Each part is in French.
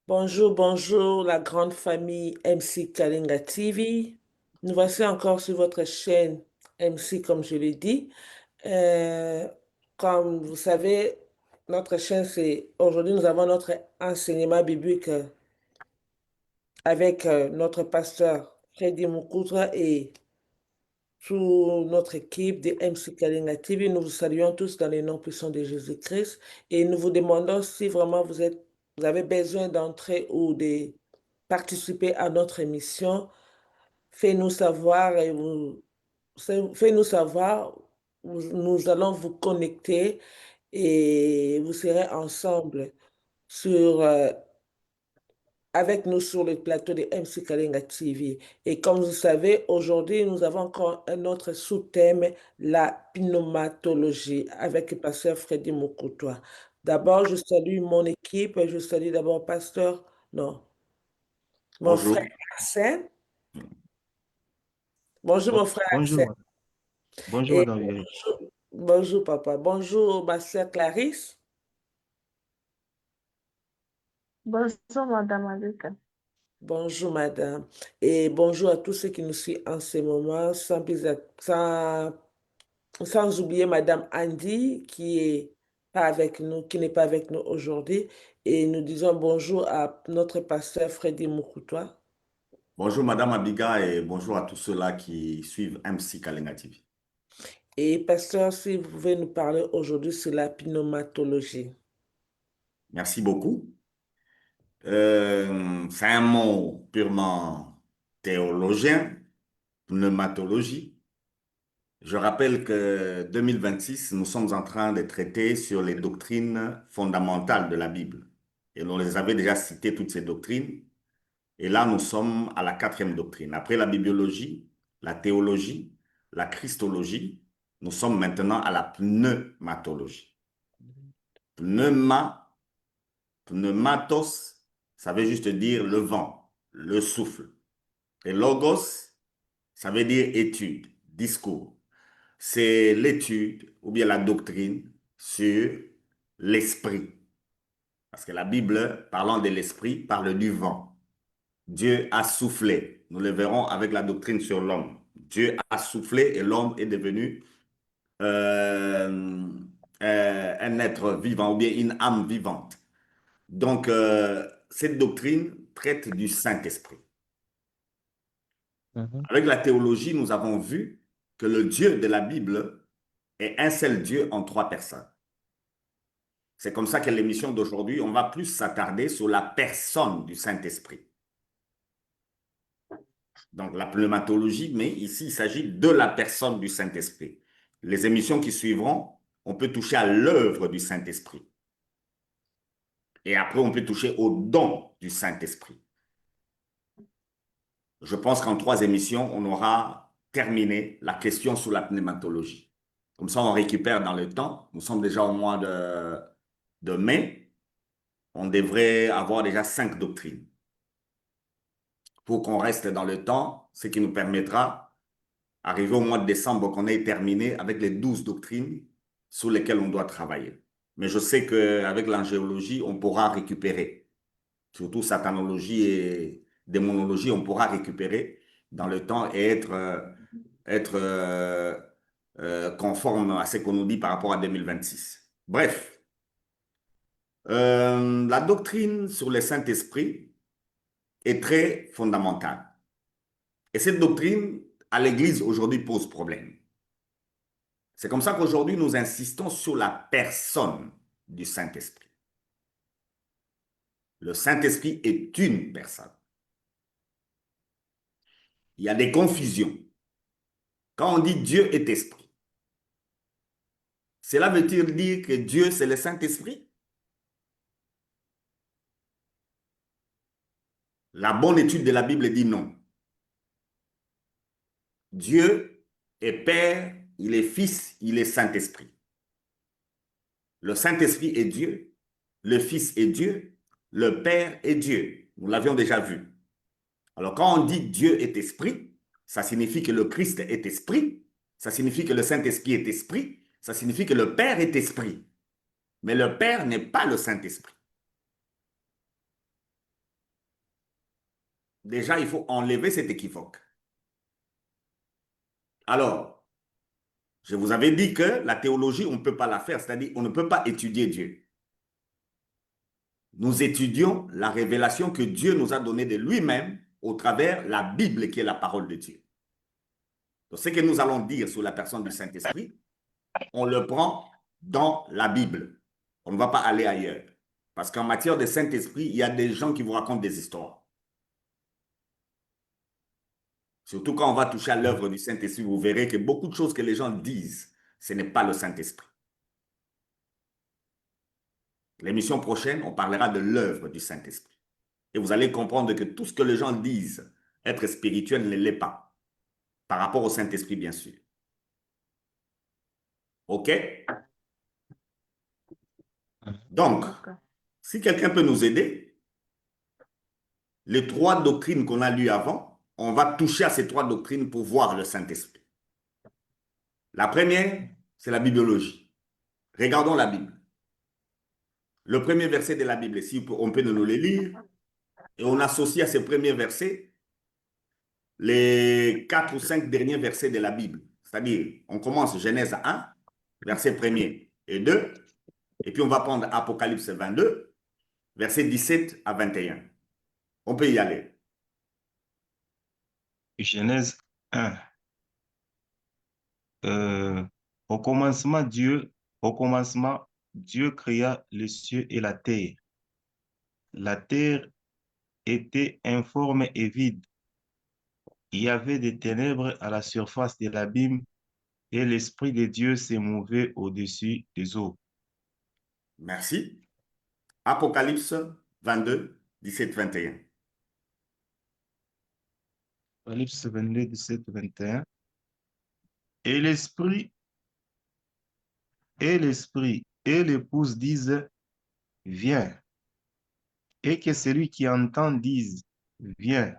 Bonjour, bonjour, la grande famille MC Kalinga TV. Nous voici encore sur votre chaîne MC, comme je l'ai dit. Euh, Comme vous savez, notre chaîne, c'est aujourd'hui, nous avons notre enseignement biblique avec notre pasteur Freddy Mukoutra et toute notre équipe de MC Kalinga TV. Nous vous saluons tous dans les noms puissants de Jésus-Christ et nous vous demandons si vraiment vous avez besoin d'entrer ou de participer à notre émission. Faites-nous savoir et faites-nous savoir. Nous allons vous connecter et vous serez ensemble sur, avec nous sur le plateau de MC Kalinga TV. Et comme vous savez, aujourd'hui, nous avons encore un autre sous-thème, la pneumatologie, avec le pasteur Freddy Mokoutoua. D'abord, je salue mon équipe. Je salue d'abord pasteur, non, mon frère Bonjour. Arsène. Bonjour, mon frère Bonjour, Arsène. bonjour, Et madame Vieille. bonjour, papa. Bonjour, ma sœur Clarisse. Bonjour, Madame Alika. Bonjour, madame. Et bonjour à tous ceux qui nous suivent en ce moment, sans oublier madame Andy qui est pas avec nous, qui n'est pas avec nous aujourd'hui. Et nous disons bonjour à notre pasteur Freddy Mukutwa. Bonjour, madame Abiga, et bonjour à tous ceux-là qui suivent MC Kalenga TV. Et pasteur, si vous pouvez nous parler aujourd'hui sur la pneumatologie. Merci beaucoup. C'est un mot purement théologien, pneumatologie. Je rappelle que 2026, nous sommes en train de traiter sur les doctrines fondamentales de la Bible. Et on les avait déjà citées, toutes ces doctrines. Et là, nous sommes à la quatrième doctrine. Après la bibliologie, la théologie, la christologie, nous sommes maintenant à la pneumatologie. Pneuma, pneumatos, ça veut juste dire le vent, le souffle. Et logos, ça veut dire étude, discours. C'est l'étude ou bien la doctrine sur l'esprit. Parce que la Bible, parlant de l'esprit, parle du vent. Dieu a soufflé. Nous le verrons avec la doctrine sur l'homme. Dieu a soufflé et l'homme est devenu euh, un être vivant ou bien une âme vivante. Donc, cette doctrine traite du Saint-Esprit. Mhm. Avec la théologie, nous avons vu que le Dieu de la Bible est un seul Dieu en trois personnes. C'est comme ça que l'émission d'aujourd'hui, on va plus s'attarder sur la personne du Saint-Esprit. Donc la pneumatologie, mais ici il s'agit de la personne du Saint-Esprit. Les émissions qui suivront, on peut toucher à l'œuvre du Saint-Esprit. Et après, on peut toucher au don du Saint-Esprit. Je pense qu'en trois émissions, on aura terminé la question sur la pneumatologie. Comme ça, on récupère dans le temps. Nous sommes déjà au mois de mai. On devrait avoir déjà 5 doctrines pour qu'on reste dans le temps, ce qui nous permettra arrivé au mois de décembre, qu'on ait terminé avec les 12 doctrines sur lesquelles on doit travailler. Mais je sais qu'avec l'angéologie, on pourra récupérer. Surtout satanologie et démonologie, on pourra récupérer dans le temps et être conforme à ce qu'on nous dit par rapport à 2026. Bref, la doctrine sur le Saint-Esprit est très fondamentale. Et cette doctrine, à l'Église, aujourd'hui, pose problème. C'est comme ça qu'aujourd'hui, nous insistons sur la personne du Saint-Esprit. Le Saint-Esprit est une personne. Il y a des confusions. Quand on dit Dieu est esprit, cela veut-il dire que Dieu, c'est le Saint-Esprit? La bonne étude de la Bible dit non. Dieu est Père, il est Fils, il est Saint-Esprit. Le Saint-Esprit est Dieu, le Fils est Dieu, le Père est Dieu. Nous l'avions déjà vu. Alors, quand on dit Dieu est esprit, ça signifie que le Christ est esprit, ça signifie que le Saint-Esprit est esprit, ça signifie que le Père est esprit. Mais le Père n'est pas le Saint-Esprit. déjà, il faut enlever cet équivoque. Alors, je vous avais dit que la théologie, on ne peut pas la faire, c'est-à-dire on ne peut pas étudier Dieu. Nous étudions la révélation que Dieu nous a donnée de lui-même au travers la Bible qui est la parole de Dieu. Donc, ce que nous allons dire sur la personne du Saint-Esprit, on le prend dans la Bible. On ne va pas aller ailleurs. Parce qu'en matière de Saint-Esprit, il y a des gens qui vous racontent des histoires. Surtout quand on va toucher à l'œuvre du Saint-Esprit, vous verrez que beaucoup de choses que les gens disent, ce n'est pas le Saint-Esprit. L'émission prochaine, on parlera de l'œuvre du Saint-Esprit. Et vous allez comprendre que tout ce que les gens disent être spirituel ne l'est pas. Par rapport au Saint-Esprit, bien sûr. OK? Donc, D'accord. si quelqu'un peut nous aider, les 3 doctrines qu'on a lues avant, on va toucher à ces 3 doctrines pour voir le Saint-Esprit. La première, c'est la bibliologie. Regardons la Bible. Le premier verset de la Bible, si on peut nous le lire, et on associe à ce premier verset les 4 ou 5 derniers versets de la Bible. C'est-à-dire, on commence Genèse 1, verset 1er et 2, et puis on va prendre Apocalypse 22, verset 17 à 21. On peut y aller. Genèse 1. Au commencement, Dieu créa les cieux et la terre. La terre était informe et vide. Il y avait des ténèbres à la surface de l'abîme et l'Esprit de Dieu s'est mouvait au-dessus des eaux. Merci. Apocalypse 22, 17, 21. Apocalypse 22, 17, 21. Et l'Esprit et l'épouse disent, viens. Et que celui qui entend dise, viens.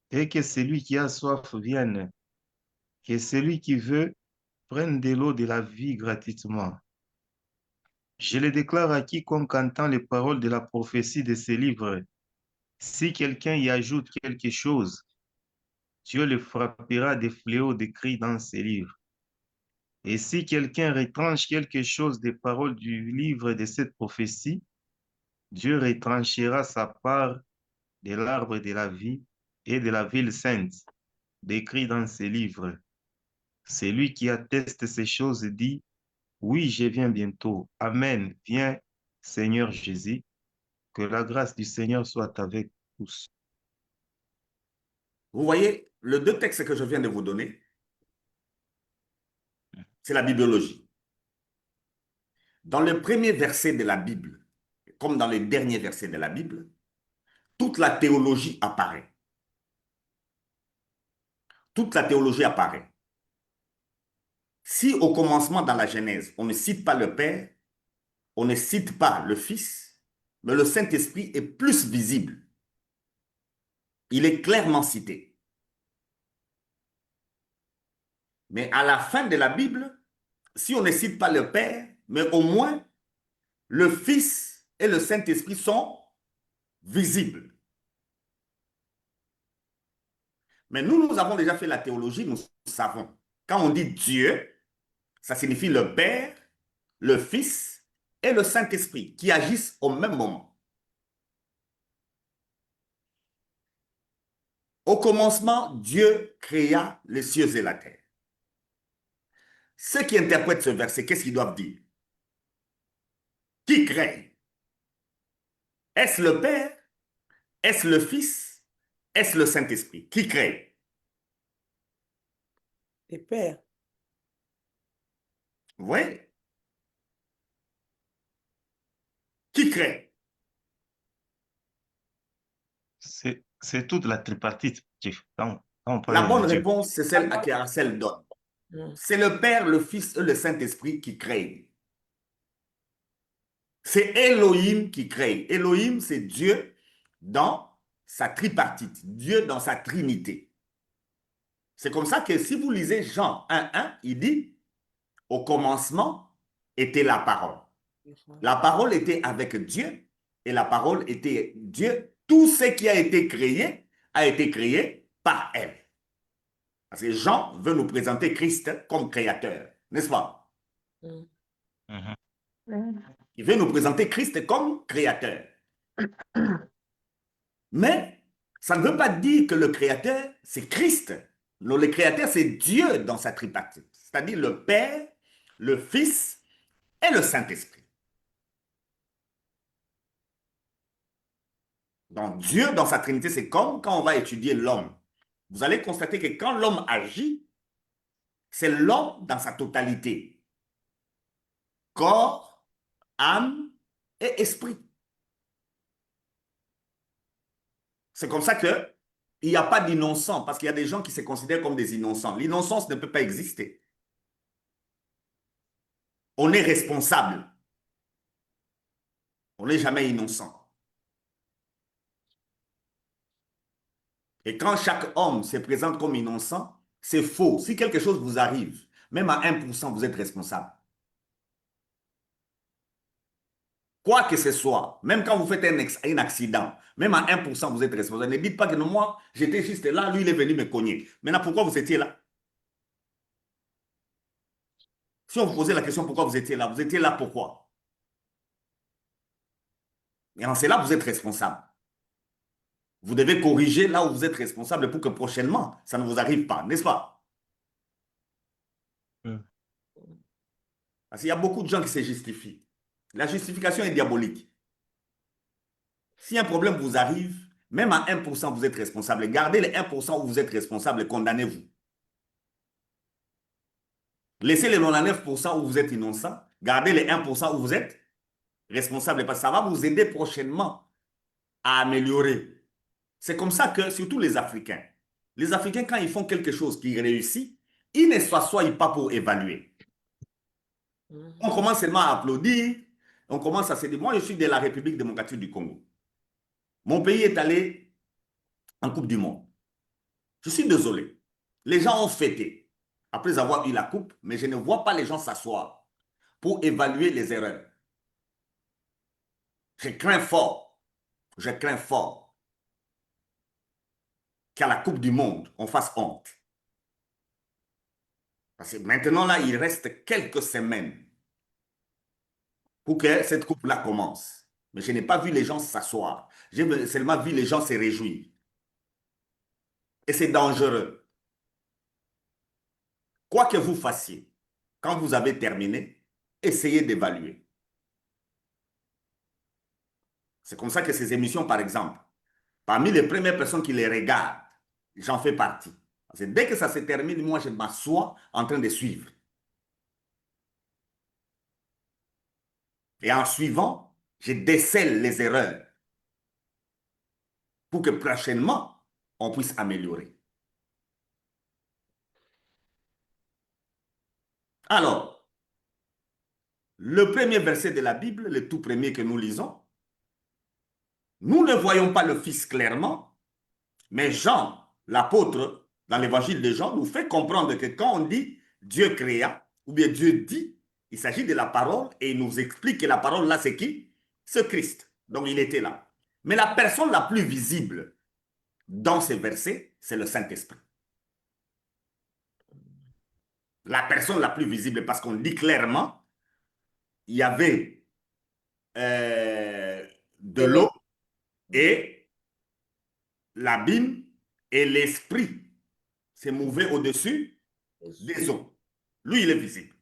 Et que celui qui a soif vienne. Que celui qui veut prenne de l'eau de la vie gratuitement. Je le déclare à quiconque entend les paroles de la prophétie de ces livres. Si quelqu'un y ajoute quelque chose, Dieu le frappera des fléaux décrits dans ces livres. Et si quelqu'un retranche quelque chose des paroles du livre de cette prophétie, Dieu retranchera sa part de l'arbre de la vie et de la ville sainte, décrit dans ces livres. Celui qui atteste ces choses dit, oui, je viens bientôt. Amen. Viens, Seigneur Jésus. Que la grâce du Seigneur soit avec tous. Vous voyez, les 2 textes que je viens de vous donner, c'est la bibliologie. Dans le premier verset de la Bible, comme dans les derniers versets de la Bible, toute la théologie apparaît. Toute la théologie apparaît. Si au commencement dans la Genèse, on ne cite pas le Père, on ne cite pas le Fils, mais le Saint-Esprit est plus visible. Il est clairement cité. Mais à la fin de la Bible, si on ne cite pas le Père, mais au moins le Fils et le Saint-Esprit sont visibles. Mais nous avons déjà fait la théologie, nous savons. Quand on dit Dieu, ça signifie le Père, le Fils et le Saint-Esprit qui agissent au même moment. Au commencement, Dieu créa les cieux et la terre. Ceux qui interprètent ce verset, qu'est-ce qu'ils doivent dire? Qui crée? Est-ce le Père? Est-ce le Fils? Est-ce le Saint-Esprit? Qui crée? Et Père. Vous voyez? Qui crée? C'est toute la tripartite, Chief. Quand on La parle bonne de Dieu. réponse, c'est celle à qui Arcel donne. Mm. C'est le Père, le Fils et le Saint-Esprit qui créent. C'est Elohim qui crée. Elohim, c'est Dieu dans sa tripartite, Dieu dans sa trinité. C'est comme ça que si vous lisez Jean 1:1, il dit, au commencement était la parole. La parole était avec Dieu et la parole était Dieu. Tout ce qui a été créé a été créé par elle. Parce que Jean veut nous présenter Christ comme créateur, n'est-ce pas? Mm. Il veut nous présenter Christ comme créateur. Mais ça ne veut pas dire que le créateur, c'est Christ. Non, le créateur, c'est Dieu dans sa tripartite, c'est-à-dire le Père, le Fils et le Saint-Esprit. Donc Dieu dans sa Trinité, c'est comme quand on va étudier l'homme. Vous allez constater que quand l'homme agit, c'est l'homme dans sa totalité. Corps, âme et esprit. C'est comme ça qu'il n'y a pas d'innocent, parce qu'il y a des gens qui se considèrent comme des innocents. L'innocence ne peut pas exister. On est responsable. On n'est jamais innocent. Et quand chaque homme se présente comme innocent, c'est faux. Si quelque chose vous arrive, même à 1%, vous êtes responsable. Quoi que ce soit, même quand vous faites un accident, même à 1%, vous êtes responsable. Ne dites pas que non, moi, j'étais juste là, lui, il est venu me cogner. Maintenant, pourquoi vous étiez là? Si on vous posait la question pourquoi vous étiez là pourquoi? Et en cela, vous êtes responsable. Vous devez corriger là où vous êtes responsable pour que prochainement, ça ne vous arrive pas, n'est-ce pas? Parce qu'il y a beaucoup de gens qui se justifient. La justification est diabolique. Si un problème vous arrive, même à 1%, vous êtes responsable. Gardez les 1% où vous êtes responsable et condamnez-vous. Laissez les 99% où vous êtes innocent. Gardez les 1% où vous êtes responsable parce que ça va vous aider prochainement à améliorer. C'est comme ça que, surtout les Africains, quand ils font quelque chose qui réussit, ils ne s'assoient pas pour évaluer. On commence seulement à applaudir, on commence à se dire, moi je suis de la République démocratique du Congo. Mon pays est allé en Coupe du Monde. Je suis désolé. Les gens ont fêté après avoir eu la coupe, mais je ne vois pas les gens s'asseoir pour évaluer les erreurs. Je crains fort qu'à la Coupe du Monde, on fasse honte. Parce que maintenant, là, il reste quelques semaines pour que cette coupe-là commence. Mais je n'ai pas vu les gens s'asseoir. J'ai seulement vu les gens se réjouir. Et c'est dangereux. Quoi que vous fassiez, quand vous avez terminé, essayez d'évaluer. C'est comme ça que ces émissions, par exemple, parmi les premières personnes qui les regardent, j'en fais partie. Parce que dès que ça se termine, moi, je m'assois en train de suivre. Et en suivant, je décèle les erreurs pour que prochainement, on puisse améliorer. Alors, le premier verset de la Bible, le tout premier que nous lisons, nous ne voyons pas le Fils clairement, mais Jean, l'apôtre, dans l'évangile de Jean, nous fait comprendre que quand on dit Dieu créa, ou bien Dieu dit, il s'agit de la parole et il nous explique que la parole là, c'est qui? C'est Christ. Donc il était là. Mais la personne la plus visible dans ces versets, c'est le Saint-Esprit. La personne la plus visible, parce qu'on dit clairement, il y avait de l'eau et l'abîme et l'esprit s'est mouvé au-dessus des eaux. Lui, il est visible.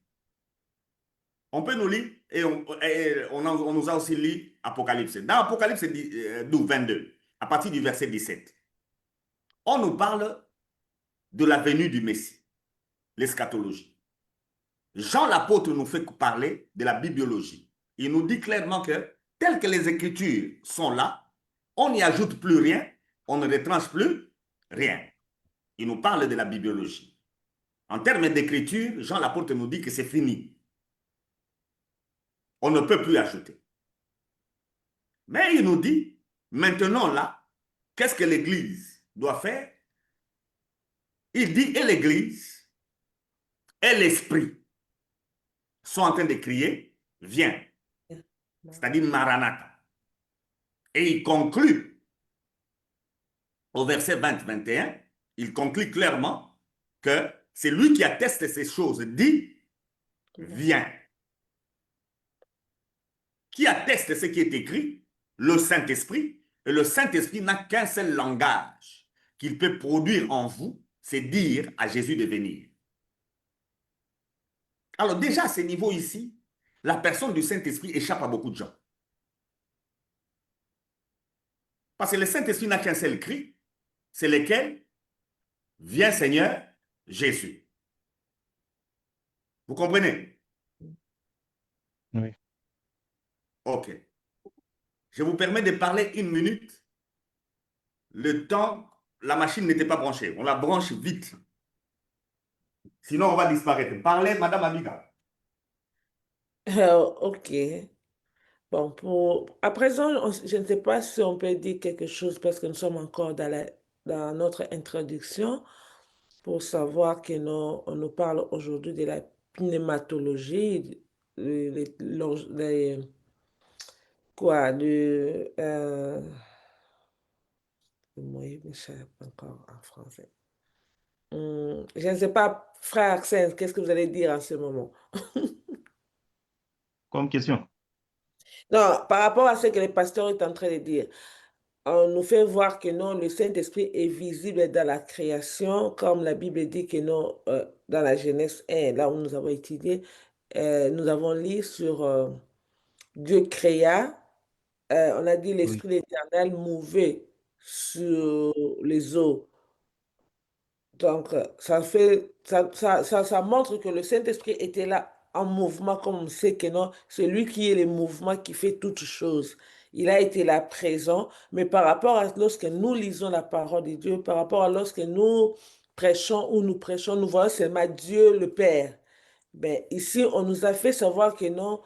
On peut nous lire et on nous a aussi lu Apocalypse. Dans Apocalypse 22, à partir du verset 17, on nous parle de la venue du Messie, l'eschatologie. Jean l'apôtre nous fait parler de la bibliologie. Il nous dit clairement que, telles que les Écritures sont là, on n'y ajoute plus rien, on ne retranche plus rien. Il nous parle de la bibliologie. En termes d'écriture, Jean l'apôtre nous dit que c'est fini. On ne peut plus ajouter. Mais il nous dit, maintenant là, qu'est-ce que l'Église doit faire? Il dit, et l'Église et l'Esprit sont en train de crier, viens. C'est-à-dire Maranatha. Et il conclut au verset 20-21, il conclut clairement que c'est lui qui atteste ces choses, dit, viens. Qui atteste ce qui est écrit? Le Saint-Esprit. Et le Saint-Esprit n'a qu'un seul langage qu'il peut produire en vous, c'est dire à Jésus de venir. Alors déjà, à ce niveau ici, la personne du Saint-Esprit échappe à beaucoup de gens. Parce que le Saint-Esprit n'a qu'un seul cri, c'est lequel? Viens Seigneur Jésus. Vous comprenez? Oui. Ok. Je vous permets de parler 1 minute. Le temps, la machine n'était pas branchée. On la branche vite. Sinon, on va disparaître. Parlez, Madame Amiga. Ok. Bon, à présent, je ne sais pas si on peut dire quelque chose parce que nous sommes encore dans notre introduction pour savoir que on nous parle aujourd'hui de la pneumatologie, quoi, moi, il m'échappe encore en français. Je ne sais pas, frère Axel, qu'est-ce que vous allez dire en ce moment? Comme question. Non, par rapport à ce que le pasteur est en train de dire, on nous fait voir que non, le Saint-Esprit est visible dans la création, comme la Bible dit que non, dans la Genèse 1, là où nous avons étudié, nous avons lu sur Dieu créa, on a dit Oui. l'Esprit de l'Éternel mouvait sur les eaux. Donc, ça montre que le Saint-Esprit était là en mouvement, comme on sait que non, c'est lui qui est le mouvement qui fait toutes choses. Il a été là présent, mais par rapport à lorsque nous lisons la parole de Dieu, par rapport à lorsque nous prêchons ou nous prêchons, nous voyons seulement Dieu le Père. Ben, ici, on nous a fait savoir que non,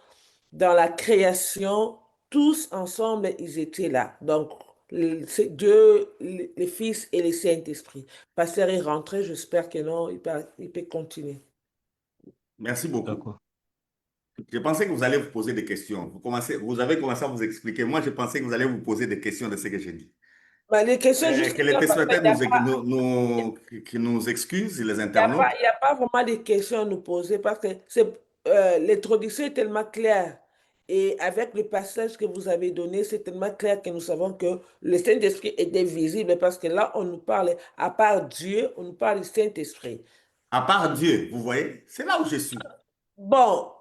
dans la création, tous ensemble, ils étaient là. Donc, c'est Dieu, le Fils et le Saint-Esprit. Pasteur est rentré, j'espère que non, il peut continuer. Merci beaucoup. D'accord. Je pensais que vous allez vous poser des questions. Vous avez commencé à vous expliquer. Moi, je pensais que vous allez vous poser des questions de ce que j'ai dit. Ben, les questions, juste, Que les il téléspectateurs n'y a pas, qui nous excusent, les il y a pas, internautes. il y a pas vraiment de questions à nous poser parce que l'introduction est tellement claire. Et avec le passage que vous avez donné, c'est tellement clair que nous savons que le Saint-Esprit était visible parce que là, on nous parle, à part Dieu, on nous parle du Saint-Esprit. À part Dieu, vous voyez, c'est là où je suis. Bon,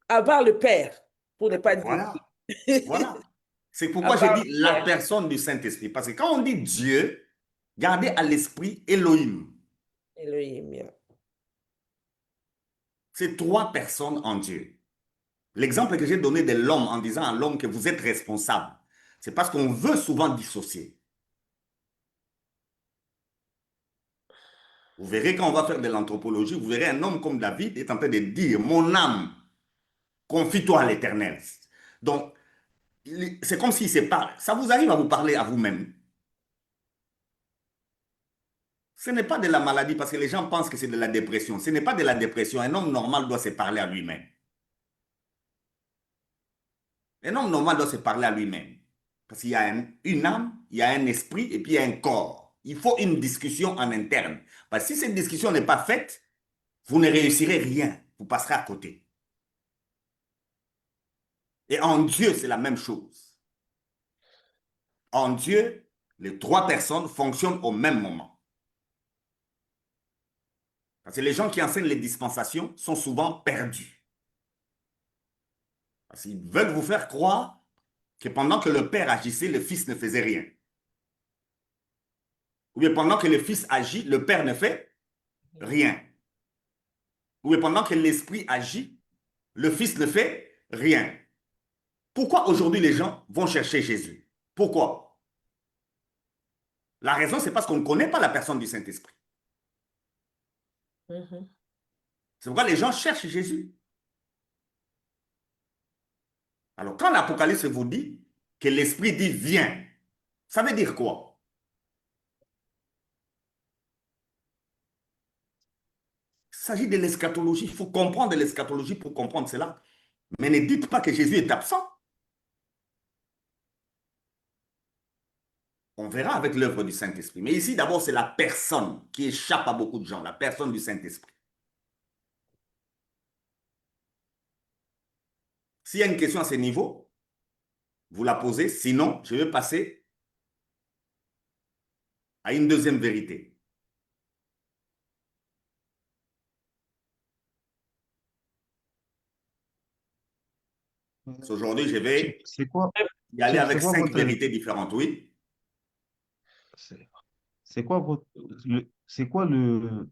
à part le Père, pour ne pas dire Voilà, Dieu. voilà. C'est À pourquoi j'ai part dit le la Père. personne du Saint-Esprit. Parce que quand on dit Dieu, gardez à l'esprit Elohim. Elohim, yeah. C'est 3 personnes en Dieu. L'exemple que j'ai donné de l'homme en disant à l'homme que vous êtes responsable, c'est parce qu'on veut souvent dissocier. Vous verrez quand on va faire de l'anthropologie, vous verrez un homme comme David est en train de dire, mon âme, confie-toi à l'Éternel. Donc, c'est comme s'il se parle. Ça vous arrive à vous parler à vous-même. Ce n'est pas de la maladie parce que les gens pensent que c'est de la dépression. Ce n'est pas de la dépression. Un homme normal doit se parler à lui-même. Un homme normal doit se parler à lui-même. Parce qu'il y a une âme, il y a un esprit et puis il y a un corps. Il faut une discussion en interne. Parce que si cette discussion n'est pas faite, vous ne réussirez rien. Vous passerez à côté. Et en Dieu, c'est la même chose. En Dieu, les 3 personnes fonctionnent au même moment. Parce que les gens qui enseignent les dispensations sont souvent perdus. Parce qu'ils veulent vous faire croire que pendant que le Père agissait, le Fils ne faisait rien. Ou bien pendant que le Fils agit, le Père ne fait rien. Ou bien pendant que l'Esprit agit, le Fils ne fait rien. Pourquoi aujourd'hui les gens vont chercher Jésus? Pourquoi? La raison, c'est parce qu'on ne connaît pas la personne du Saint-Esprit. Mhm. C'est pourquoi les gens cherchent Jésus. Alors, quand l'Apocalypse vous dit que l'Esprit dit viens, ça veut dire quoi? Il s'agit de l'eschatologie. Il faut comprendre l'eschatologie pour comprendre cela. Mais ne dites pas que Jésus est absent. On verra avec l'œuvre du Saint-Esprit. Mais ici, d'abord, c'est la personne qui échappe à beaucoup de gens, la personne du Saint-Esprit. S'il y a une question à ce niveau, vous la posez. Sinon, je vais passer à une deuxième vérité. Aujourd'hui, je vais C'est quoi, y aller avec c'est quoi 5 votre, vérités différentes, oui. c'est quoi votre, c'est quoi le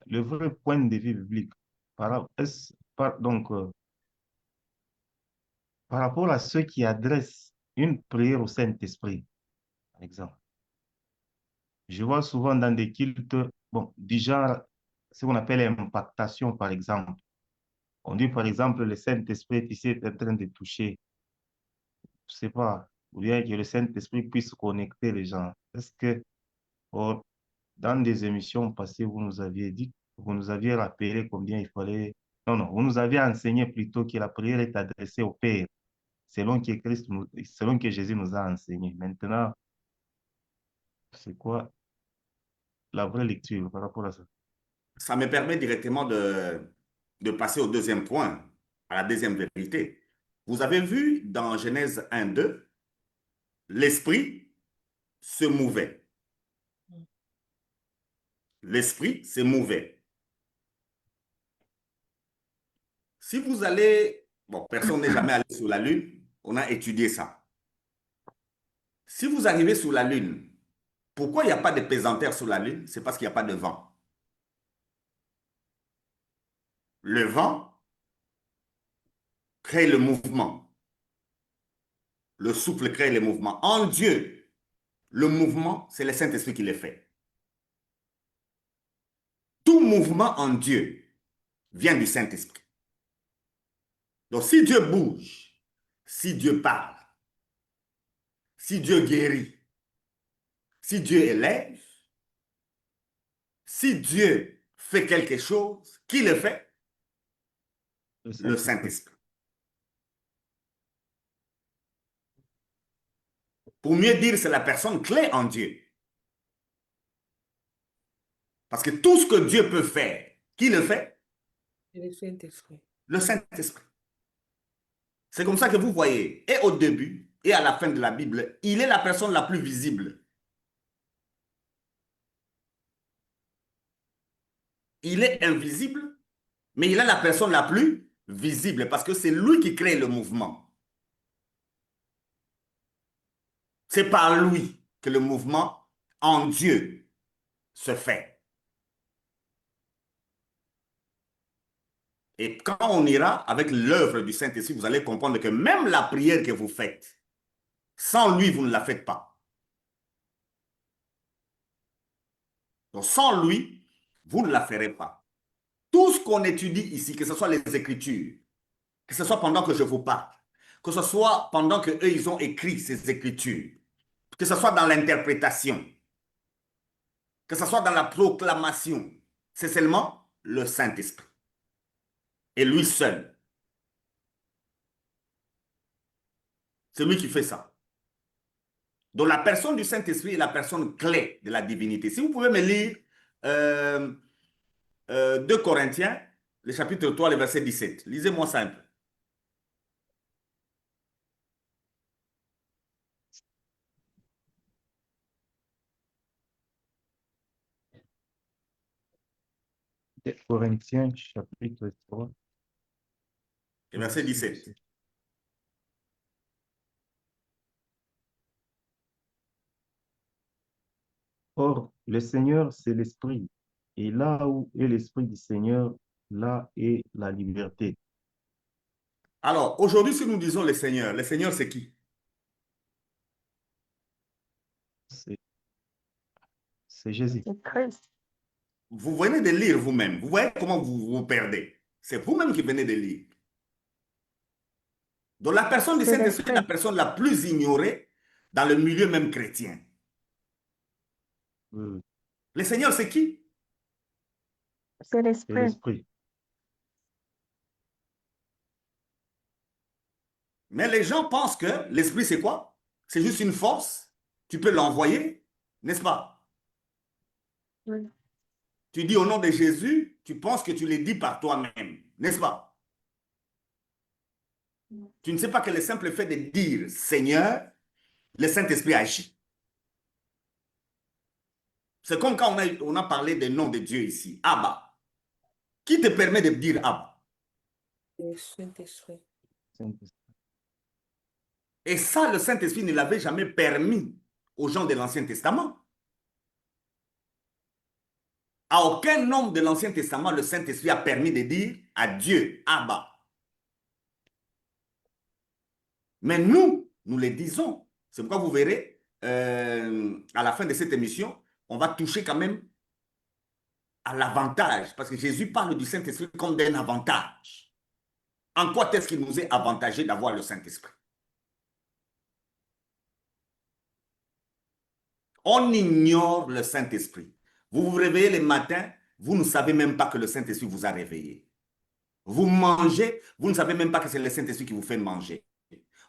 vrai point de vue biblique donc, par rapport à ceux qui adressent une prière au Saint-Esprit, par exemple. Je vois souvent dans des cultes, bon, du genre, ce qu'on appelle impactation, par exemple. On dit, par exemple, le Saint-Esprit est ici est en train de toucher, je sais pas, ou bien que le Saint-Esprit puisse connecter les gens. Est-ce que, or, dans des émissions passées, vous nous aviez dit, vous nous aviez rappelé combien il fallait, non, non, vous nous aviez enseigné plutôt que la prière est adressée au Père, selon que Jésus nous a enseigné. Maintenant, c'est quoi la vraie lecture par rapport à ça? Ça me permet directement de passer au deuxième point, à la deuxième vérité. Vous avez vu dans Genèse 1, 2, l'esprit se mouvait. L'esprit se mouvait. Si vous allez, bon, personne n'est jamais allé sur la Lune, on a étudié ça. Si vous arrivez sur la Lune, pourquoi il n'y a pas de pesanteur sur la Lune? C'est parce qu'il n'y a pas de vent. Le vent crée le mouvement. Le souffle crée le mouvement. En Dieu, le mouvement, c'est le Saint-Esprit qui le fait. Tout mouvement en Dieu vient du Saint-Esprit. Donc si Dieu bouge, si Dieu parle, si Dieu guérit, si Dieu élève, si Dieu fait quelque chose, qui le fait? Le Le Saint-Esprit. Saint-Esprit. Pour mieux dire, c'est la personne clé en Dieu. Parce que tout ce que Dieu peut faire, qui le fait? Et le Saint-Esprit. Le Saint-Esprit. C'est comme ça que vous voyez, et au début et à la fin de la Bible, il est la personne la plus visible. Il est invisible, mais il est la personne la plus visible parce que c'est lui qui crée le mouvement. C'est par lui que le mouvement en Dieu se fait. Et quand on ira avec l'œuvre du Saint-Esprit, vous allez comprendre que même la prière que vous faites, sans lui, vous ne la faites pas. Donc sans lui, vous ne la ferez pas. Tout ce qu'on étudie ici, que ce soit les Écritures, que ce soit pendant que je vous parle, que ce soit pendant qu'eux, ils ont écrit ces Écritures, que ce soit dans l'interprétation, que ce soit dans la proclamation, c'est seulement le Saint-Esprit. Et lui seul. C'est lui qui fait ça. Donc la personne du Saint-Esprit est la personne clé de la divinité. Si vous pouvez me lire 2 Corinthiens, le chapitre 3, le verset 17. Lisez-moi ça un peu. Corinthiens, chapitre 3, Le verset 17. Or, le Seigneur, c'est l'Esprit. Et là où est l'Esprit du Seigneur, là est la liberté. Alors, aujourd'hui, si nous disons le Seigneur, c'est qui? C'est Jésus. C'est Christ. Vous venez de lire vous-même. Vous voyez comment vous vous perdez. C'est vous-même qui venez de lire. Donc la personne du C'est Saint-Esprit est la l'Esprit. personne la plus ignorée dans le milieu même chrétien. Oui, Le Seigneur, c'est qui? C'est c'est l'Esprit. l'Esprit. Mais les gens pensent que l'Esprit, c'est quoi? C'est juste une force tu peux l'envoyer, n'est-ce pas? Oui. Tu dis au nom de Jésus, tu penses que tu le dis par toi-même, n'est-ce pas? Tu ne sais pas que le simple fait de dire Seigneur, le Saint-Esprit agit. C'est comme quand on a parlé des noms de Dieu ici. Abba. Qui te permet de dire Abba? Le Saint-Esprit. Et ça, le Saint-Esprit ne l'avait jamais permis aux gens de l'Ancien Testament. À aucun homme de l'Ancien Testament, le Saint-Esprit a permis de dire à Dieu, Abba. Mais nous le disons. C'est pourquoi vous verrez, à la fin de cette émission, on va toucher quand même à l'avantage. Parce que Jésus parle du Saint-Esprit comme d'un avantage. En quoi est-ce qu'il nous est avantagé d'avoir le Saint-Esprit? On ignore le Saint-Esprit. Vous vous réveillez le matin, vous ne savez même pas que le Saint-Esprit vous a réveillé. Vous mangez, vous ne savez même pas que c'est le Saint-Esprit qui vous fait manger.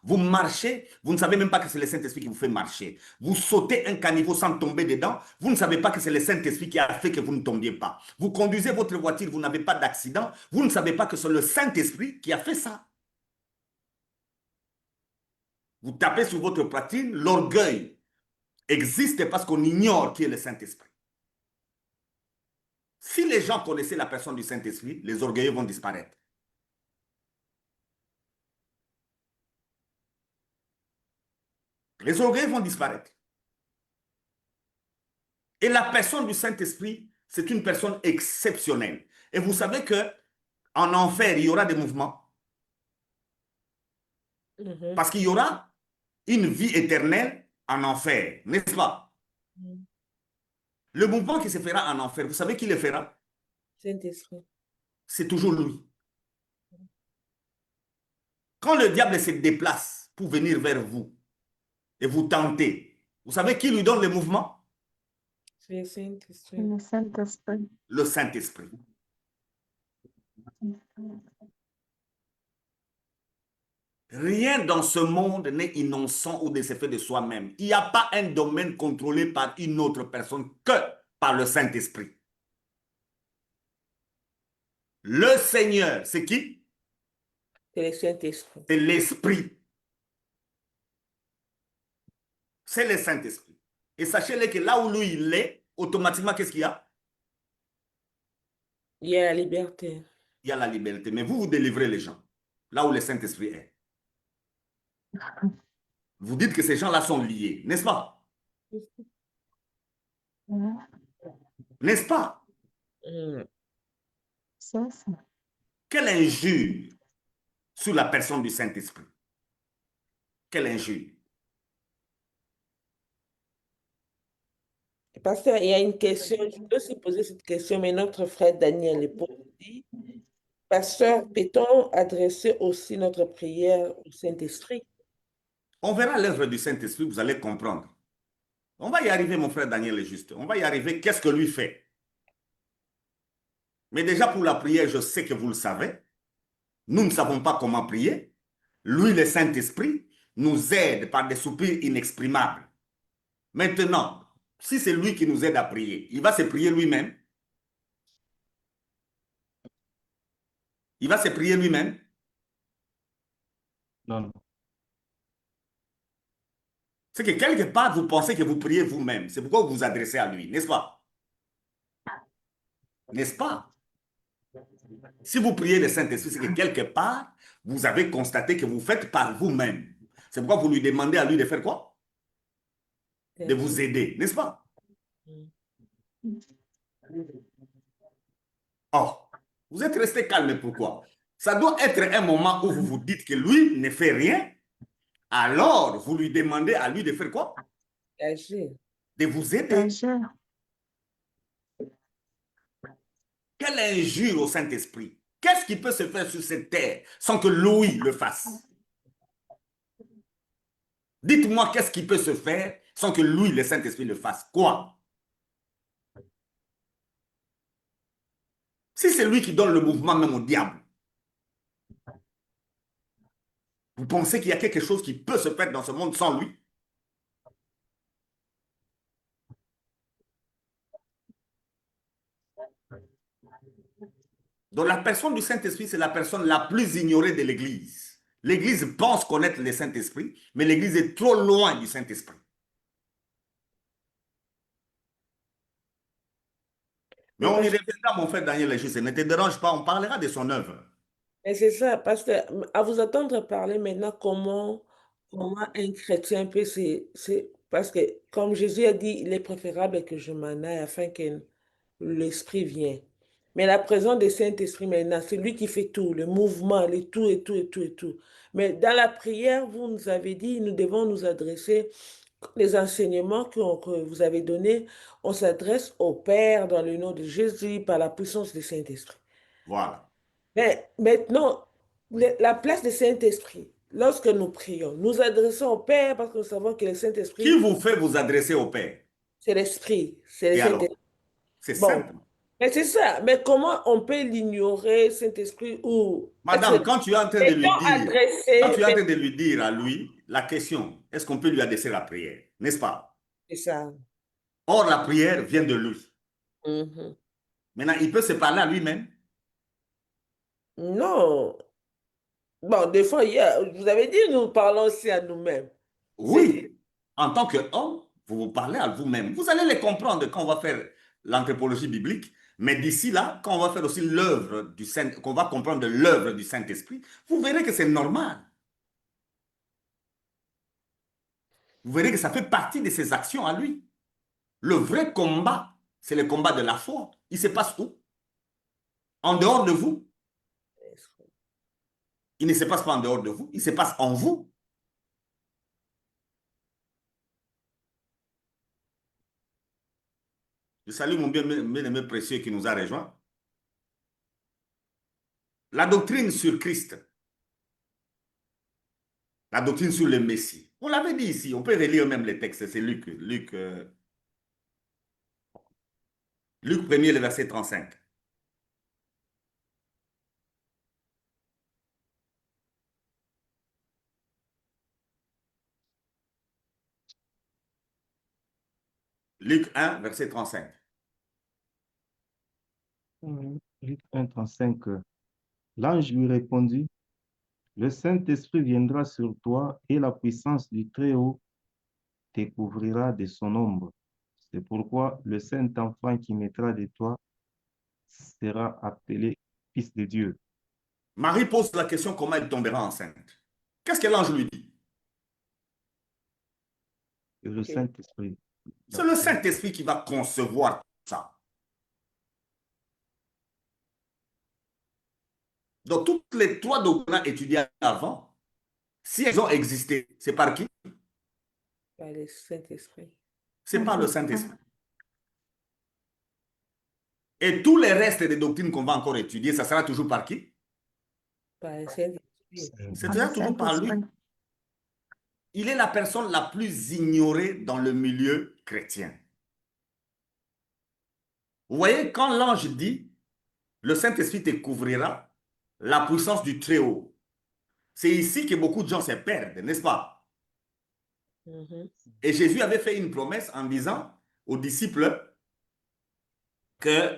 Vous marchez, vous ne savez même pas que c'est le Saint-Esprit qui vous fait marcher. Vous sautez un caniveau sans tomber dedans, vous ne savez pas que c'est le Saint-Esprit qui a fait que vous ne tombiez pas. Vous conduisez votre voiture, vous n'avez pas d'accident, vous ne savez pas que c'est le Saint-Esprit qui a fait ça. Vous tapez sur votre poitrine, l'orgueil existe parce qu'on ignore qui est le Saint-Esprit. Si les gens connaissaient la personne du Saint-Esprit, les orgueilleux vont disparaître. Les orgueils vont disparaître. Et la personne du Saint-Esprit, c'est une personne exceptionnelle. Et vous savez qu'en enfer, il y aura des mouvements. Parce qu'il y aura une vie éternelle en enfer, n'est-ce pas? Le mouvement qui se fera en enfer, vous savez qui le fera? Saint-Esprit. C'est toujours lui. Quand le diable se déplace pour venir vers vous et vous tenter, vous savez qui lui donne le mouvement? C'est le Saint-Esprit. Le Saint-Esprit. Le Saint-Esprit. Rien dans ce monde n'est innocent ou ne se fait de soi-même. Il n'y a pas un domaine contrôlé par une autre personne que par le Saint-Esprit. Le Seigneur, c'est qui? C'est le Saint-Esprit. C'est l'Esprit. C'est le Saint-Esprit. Et sachez-le que là où lui il est, automatiquement, qu'est-ce qu'il y a? Il y a la liberté. Il y a la liberté. Mais vous délivrez les gens. Là où le Saint-Esprit est. Vous dites que ces gens-là sont liés, n'est-ce pas? N'est-ce pas? C'est ça. Quelle injure sur la personne du Saint-Esprit. Quelle injure. Pasteur, il y a une question, je peux aussi poser cette question, mais notre frère Daniel est pour dire, Pasteur, peut-on adresser aussi notre prière au Saint-Esprit? On verra l'œuvre du Saint-Esprit, vous allez comprendre. On va y arriver, mon frère Daniel est juste. On va y arriver, qu'est-ce que lui fait? Mais déjà pour la prière, je sais que vous le savez. Nous ne savons pas comment prier. Lui, le Saint-Esprit, nous aide par des soupirs inexprimables. Maintenant, si c'est lui qui nous aide à prier, il va se prier lui-même. Il va se prier lui-même. Non. C'est que quelque part, vous pensez que vous priez vous-même. C'est pourquoi vous vous adressez à lui, n'est-ce pas? N'est-ce pas? Si vous priez le Saint-Esprit, c'est que quelque part, vous avez constaté que vous faites par vous-même. C'est pourquoi vous lui demandez à lui de faire quoi? De vous aider, n'est-ce pas? Or, vous êtes resté calme, pourquoi? Ça doit être un moment où vous vous dites que lui ne fait rien. Alors, vous lui demandez à lui de faire quoi? Agir. De vous aider. Agir. Quelle injure au Saint-Esprit? Qu'est-ce qui peut se faire sur cette terre sans que Louis le fasse? Dites-moi, qu'est-ce qui peut se faire sans que lui, le Saint-Esprit, le fasse? Quoi? Si c'est lui qui donne le mouvement même au diable, vous pensez qu'il y a quelque chose qui peut se faire dans ce monde sans lui? Donc la personne du Saint-Esprit, c'est la personne la plus ignorée de l'Église. L'Église pense connaître le Saint-Esprit, mais l'Église est trop loin du Saint-Esprit. Mais Oui, on y parce que reviendra, mon frère Daniel Juste. Ne te dérange pas, on parlera de son œuvre. et c'est ça, parce que à vous entendre parler maintenant, comment un chrétien peut parce que comme Jésus a dit, il est préférable que je m'en aille afin que l'Esprit vienne. Mais la présence du Saint-Esprit maintenant, c'est lui qui fait tout, le mouvement, le tout et tout et tout et tout. Mais dans la prière, vous nous avez dit, nous devons nous adresser, les enseignements que vous avez donnés, on s'adresse au Père dans le nom de Jésus par la puissance du Saint-Esprit. Voilà. Mais maintenant, la place du Saint-Esprit, lorsque nous prions, nous adressons au Père parce que nous savons que le Qui Saint-Esprit, vous fait vous adresser au Père? c'est l'Esprit, c'est le Et alors? Saint-Esprit. C'est Bon, simple. mais c'est ça. Mais comment on peut l'ignorer, Saint-Esprit, ou est-ce que Madame, quand tu es en train de lui étant dire, quand tu adressé, es en mais train de lui dire à lui la question, est-ce qu'on peut lui adresser la prière? N'est-ce pas? c'est ça. Or, la prière vient de lui. Mhm. Maintenant, il peut se parler à lui-même. Non. Bon, des fois, vous avez dit, nous parlons aussi à nous-mêmes. C'est, Oui, en tant qu'homme, vous vous parlez à vous-même. Vous allez les comprendre quand on va faire l'anthropologie biblique, mais d'ici là, quand on va faire aussi l'œuvre du Saint, qu'on va comprendre l'œuvre du Saint-Esprit, vous verrez que c'est normal. Vous verrez que ça fait partie de ses actions à lui. Le vrai combat, c'est le combat de la foi. Il se passe où? En dehors de vous. Il ne se passe pas en dehors de vous, il se passe en vous. Je salue mon bien-aimé précieux qui nous a rejoints. La doctrine sur Christ, la doctrine sur le Messie. On l'avait dit ici, on peut relire même les textes, c'est Luc 1er, le verset 35. Luc 1, verset 35. Luc 1, 35. L'ange lui répondit, le Saint-Esprit viendra sur toi et la puissance du Très-Haut te couvrira de son ombre. C'est pourquoi le Saint-Enfant qui naîtra de toi sera appelé Fils de Dieu. Marie pose la question comment elle tombera enceinte. Qu'est-ce que l'ange lui dit? Et le ok. Saint-Esprit. C'est le Saint-Esprit qui va concevoir ça. Donc, toutes les trois doctrines étudiées avant, si elles ont existé, c'est par qui? Par le Saint-Esprit. C'est par le Saint-Esprit. Et tous les restes des doctrines qu'on va encore étudier, ça sera toujours par qui? Par le Saint-Esprit. C'est toujours par lui. Il est la personne la plus ignorée dans le milieu chrétien. Vous voyez, quand l'ange dit, le Saint-Esprit te couvrira, la puissance du Très-Haut, c'est ici que beaucoup de gens se perdent, n'est-ce pas? Mhm. Et Jésus avait fait une promesse en disant aux disciples que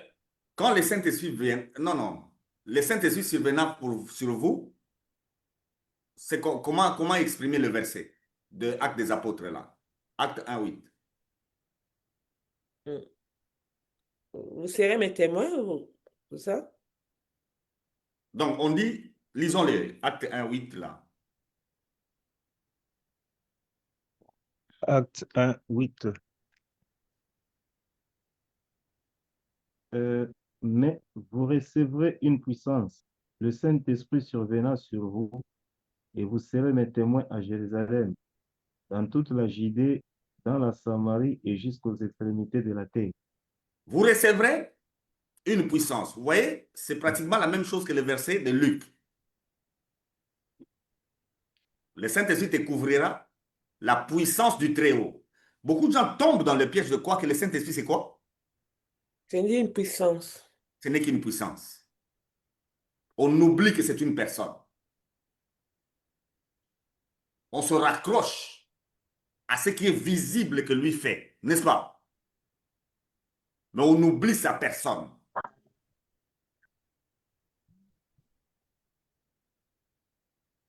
quand le Saint-Esprit vient, non, le Saint-Esprit survenant sur vous, c'est comment exprimer le verset de Actes des Apôtres là? Acte 1, 8. Mm. Vous serez mes témoins, c'est ça? Donc on dit, lisons les Acte 1, 8 là. Acte 1, 8. Euh, mais vous recevrez une puissance, le Saint-Esprit survenant sur vous, et vous serez mes témoins à Jérusalem, dans toute la Judée, dans la Samarie et jusqu'aux extrémités de la terre. Vous recevrez une puissance. Vous voyez, c'est pratiquement la même chose que le verset de Luc. Le Saint-Esprit te couvrira, la puissance du Très-Haut. Beaucoup de gens tombent dans le piège de croire que le Saint-Esprit, c'est quoi? C'est une puissance. Ce n'est qu'une puissance. On oublie que c'est une personne. On se raccroche à ce qui est visible que lui fait, n'est-ce pas? Mais on oublie sa personne.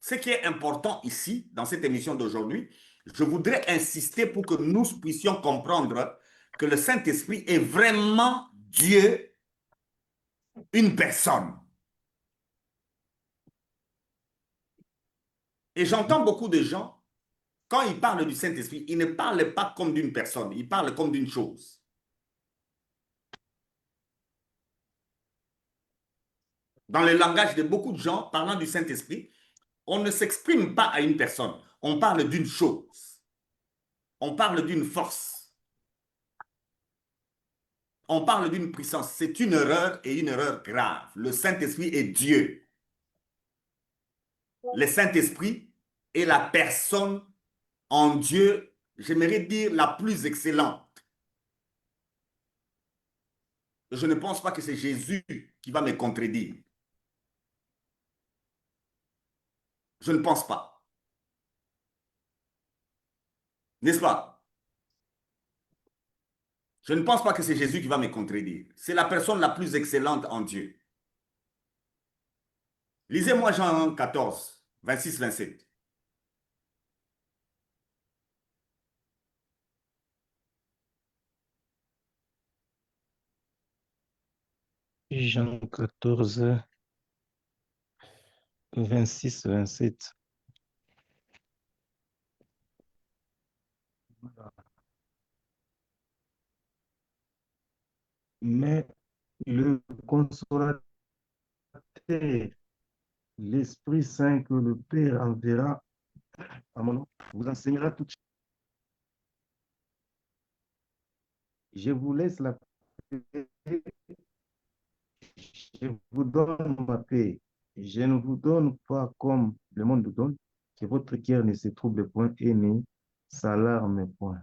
ce qui est important ici, dans cette émission d'aujourd'hui, je voudrais insister pour que nous puissions comprendre que le Saint-Esprit est vraiment Dieu, une personne. Et j'entends beaucoup de gens, quand ils parlent du Saint-Esprit, ils ne parlent pas comme d'une personne, ils parlent comme d'une chose. Dans le langage de beaucoup de gens, parlant du Saint-Esprit, on ne s'exprime pas à une personne, on parle d'une chose, on parle d'une force, on parle d'une puissance. C'est une erreur et une erreur grave. Le Saint-Esprit est Dieu. Le Saint-Esprit est la personne en Dieu, j'aimerais dire la plus excellente. Je ne pense pas que c'est Jésus qui va me contredire. Je ne pense pas. N'est-ce pas? Je ne pense pas que c'est Jésus qui va me contredire. C'est la personne la plus excellente en Dieu. Lisez-moi Jean 14, 26, 27. Jean 14, 26, 27. Mais le consolateur, l'Esprit Saint que le Père enverra à mon nom, vous enseignera toutes choses. Je vous laisse la paix, je vous donne ma paix. Je ne vous donne pas comme le monde vous donne, que votre cœur ne se trouble point et ne s'alarme point.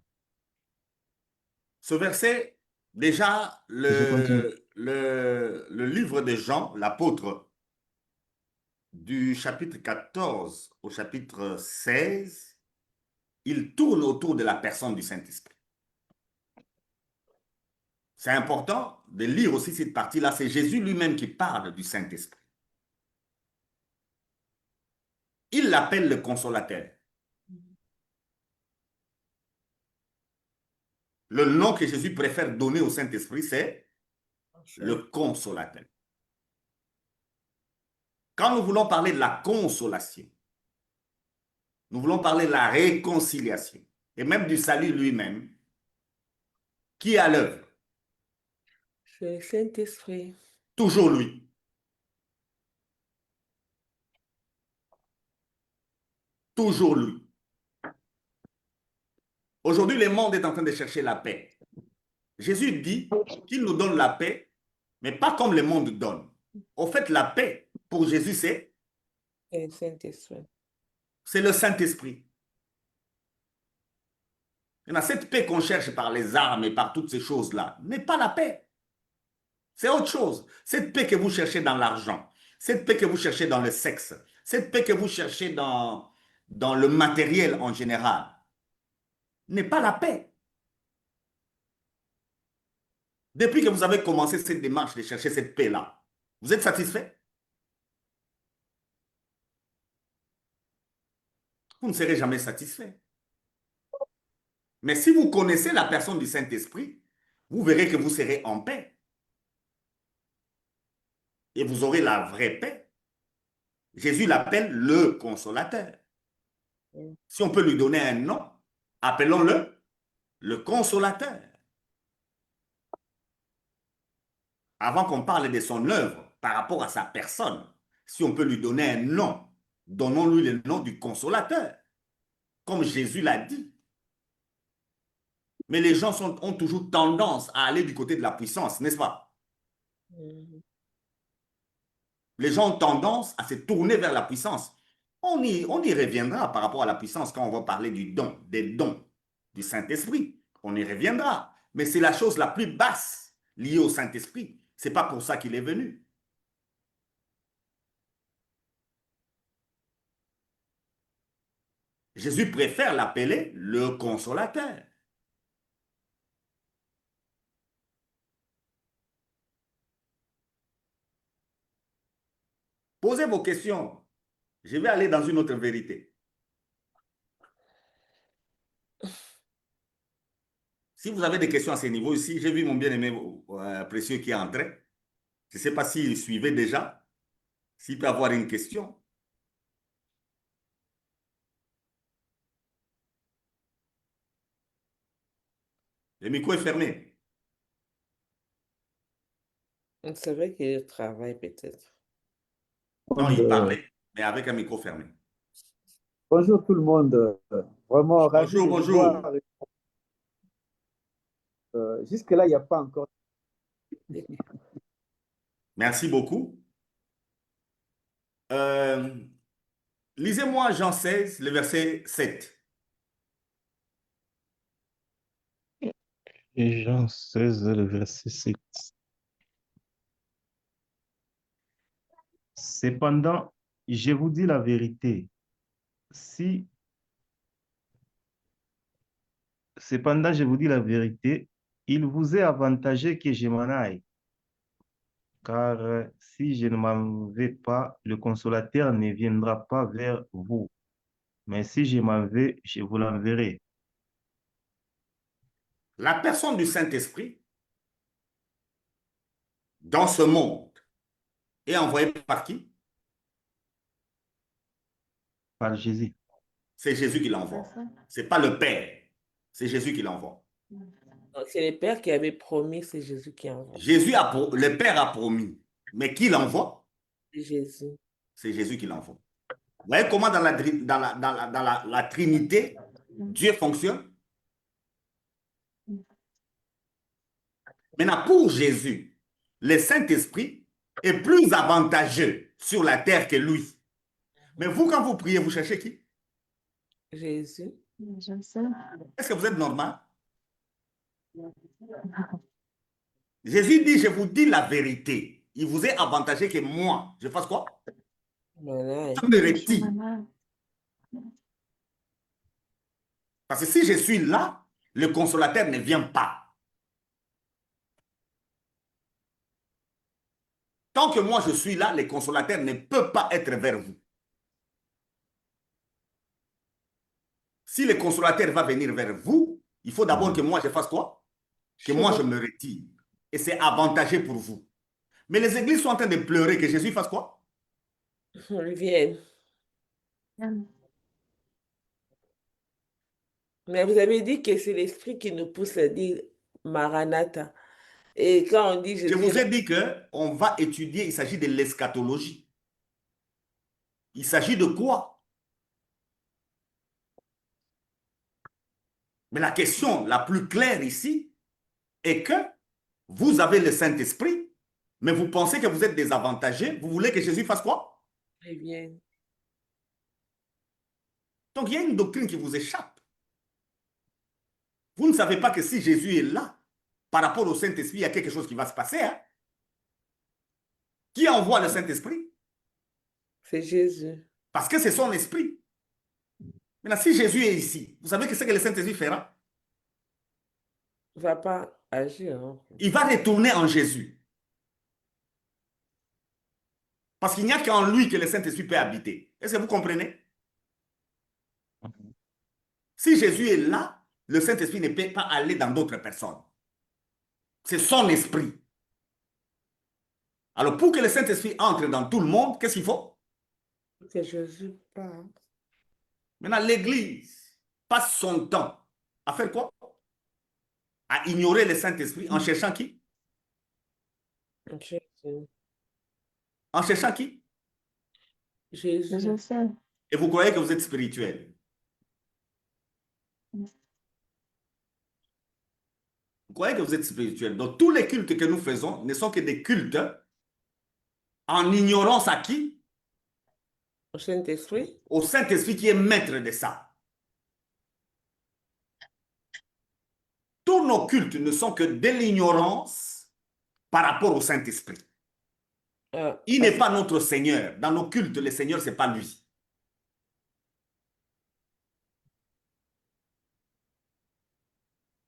Ce verset, déjà, Je continue. le livre de Jean, l'apôtre, du chapitre 14 au chapitre 16, il tourne autour de la personne du Saint-Esprit. C'est important de lire aussi cette partie-là. C'est Jésus lui-même qui parle du Saint-Esprit. Il l'appelle le consolateur. Le nom que Jésus préfère donner au Saint-Esprit, c'est le consolateur. Quand nous voulons parler de la consolation, nous voulons parler de la réconciliation et même du salut lui-même, qui est à l'œuvre? C'est le Saint-Esprit. Toujours lui. Toujours lui. Aujourd'hui, le monde est en train de chercher la paix. Jésus dit qu'il nous donne la paix, mais pas comme le monde donne. Au fait, la paix, pour Jésus, c'est C'est le Saint-Esprit. le Saint-Esprit. Il y a cette paix qu'on cherche par les armes et par toutes ces choses-là, n'est pas la paix. C'est autre chose. Cette paix que vous cherchez dans l'argent, cette paix que vous cherchez dans le sexe, cette paix que vous cherchez dans le matériel en général, n'est pas la paix. Depuis que vous avez commencé cette démarche de chercher cette paix-là, vous êtes satisfait? Vous ne serez jamais satisfait. Mais si vous connaissez la personne du Saint-Esprit, vous verrez que vous serez en paix. Et vous aurez la vraie paix. Jésus l'appelle le consolateur. Si on peut lui donner un nom, appelons-le le consolateur. Avant qu'on parle de son œuvre par rapport à sa personne, si on peut lui donner un nom, donnons-lui le nom du consolateur, comme Jésus l'a dit. Mais les gens ont toujours tendance à aller du côté de la puissance, n'est-ce pas? Les gens ont tendance à se tourner vers la puissance. On y reviendra par rapport à la puissance quand on va parler du don, des dons du Saint-Esprit. On y reviendra. Mais c'est la chose la plus basse liée au Saint-Esprit. Ce n'est pas pour ça qu'il est venu. Jésus préfère l'appeler le consolateur. Posez vos questions. Je vais aller dans une autre vérité. Si vous avez des questions à ce niveau ici, j'ai vu mon bien-aimé précieux qui est entré. Je ne sais pas s'il suivait déjà, s'il peut avoir une question. Le micro est fermé. C'est vrai qu'il travaille peut-être. Non, il Euh, parlait, mais avec un micro fermé. Bonjour tout le monde. Vraiment ravi Bonjour, de vous bonjour. voir. Jusque-là, il n'y a pas encore. Merci beaucoup. Lisez-moi Jean 16, le verset 7. Et Jean 16, le verset 7. Cependant, je vous dis la vérité. Si, cependant, je vous dis la vérité, il vous est avantageux que je m'en aille. Car si je ne m'en vais pas, le consolateur ne viendra pas vers vous. Mais si je m'en vais, je vous l'enverrai. La personne du Saint-Esprit dans ce monde est envoyée par qui? Par Jésus. C'est Jésus qui C'est l'envoie. ça. Ce n'est pas le Père, c'est Jésus qui l'envoie. Donc, c'est le Père qui avait promis, c'est Jésus qui envoie. Le Père a promis, mais qui l'envoie? C'est Jésus. C'est Jésus qui l'envoie. Vous voyez comment dans la Trinité, Dieu fonctionne? Maintenant, pour Jésus, le Saint-Esprit est plus avantageux sur la terre que lui. Mais vous, quand vous priez, vous cherchez qui? Jésus. Je sais. Est-ce que vous êtes normal? Jésus dit, je vous dis la vérité. Il vous est avantageux que moi, je fasse quoi? Voilà. Je me Je suis retire. malade. Parce que si je suis là, le consolateur ne vient pas. Tant que moi je suis là, le consolateur ne peut pas être vers vous. Si le consolateur va venir vers vous, il faut d'abord que moi je fasse quoi? Que moi je me retire. Et c'est avantageux pour vous. Mais les églises sont en train de pleurer que Jésus fasse quoi? Vienne. Mais vous avez dit que c'est l'Esprit qui nous pousse à dire Maranatha. Et quand on dit Je Jésus, vous ai dit qu'on va étudier, il s'agit de l'eschatologie. Il s'agit de quoi? Mais la question la plus claire ici est que vous avez le Saint-Esprit, mais vous pensez que vous êtes désavantagés. Vous voulez que Jésus fasse quoi? il vient. Donc, il y a une doctrine qui vous échappe. Vous ne savez pas que si Jésus est là, par rapport au Saint-Esprit, il y a quelque chose qui va se passer. Hein? Qui envoie le Saint-Esprit? C'est Jésus. Parce que c'est son esprit. Maintenant, si Jésus est ici, vous savez que ce que le Saint-Esprit fera? Il ne va pas agir. Hein. Il va retourner en Jésus. Parce qu'il n'y a qu'en lui que le Saint-Esprit peut habiter. Est-ce que vous comprenez? Si Jésus est là, le Saint-Esprit ne peut pas aller dans d'autres personnes. C'est son esprit. Alors, pour que le Saint-Esprit entre dans tout le monde, qu'est-ce qu'il faut? Que Jésus parle. Maintenant, l'Église passe son temps à faire quoi? À ignorer le Saint-Esprit en cherchant qui? Jésus. En cherchant qui? Jésus. Je sais. Et vous croyez que vous êtes spirituel. Vous croyez que vous êtes spirituel. Donc, tous les cultes que nous faisons ne sont que des cultes en ignorance à qui? Au Saint-Esprit. Au Saint-Esprit qui est maître de ça. Tous nos cultes ne sont que de l'ignorance par rapport au Saint-Esprit. Il n'est pas notre Seigneur. Dans nos cultes, le Seigneur, ce n'est pas lui.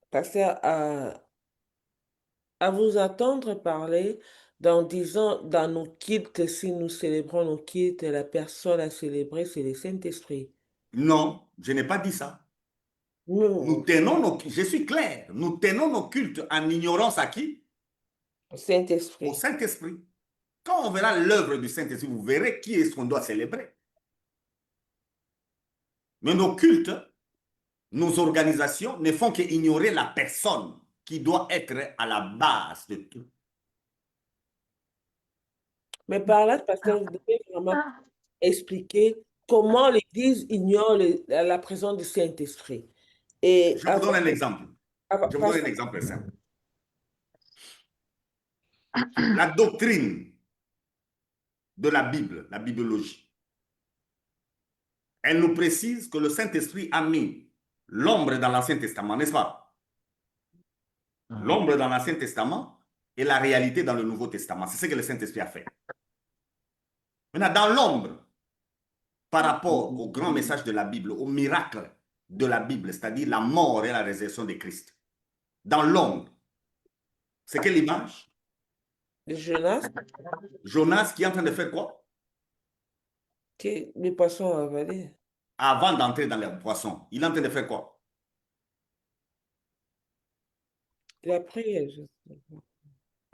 Pasteur, à vous entendre parler, dans disant, dans nos cultes, si nous célébrons nos cultes, la personne à célébrer, c'est le Saint-Esprit. Non, je n'ai pas dit ça. Nous tenons je suis clair, nous tenons nos cultes en ignorance à qui? Au Saint-Esprit. Saint-Esprit. Quand on verra l'œuvre du Saint-Esprit, vous verrez qui est-ce qu'on doit célébrer. Mais nos cultes, nos organisations ne font qu'ignorer la personne qui doit être à la base de tout. Mais par là, pasteur, vous devez vraiment expliquer comment l'Église ignore la présence du Saint-Esprit. Et Je vous donne un exemple. Je vous donne un pasteur, exemple simple. La doctrine de la Bible, la bibliologie, elle nous précise que le Saint-Esprit a mis l'ombre dans l'Ancien Testament, n'est-ce pas? L'ombre dans l'Ancien Testament et la réalité dans le Nouveau Testament. C'est ce que le Saint-Esprit a fait. Maintenant, dans l'ombre, par rapport au grand message de la Bible, au miracle de la Bible, c'est-à-dire la mort et la résurrection de Christ, dans l'ombre, c'est quelle image? de Jonas, Jonas qui est en train de faire quoi? que les poissons ont avalé. Avant d'entrer dans les poissons, il est en train de faire quoi? La prière.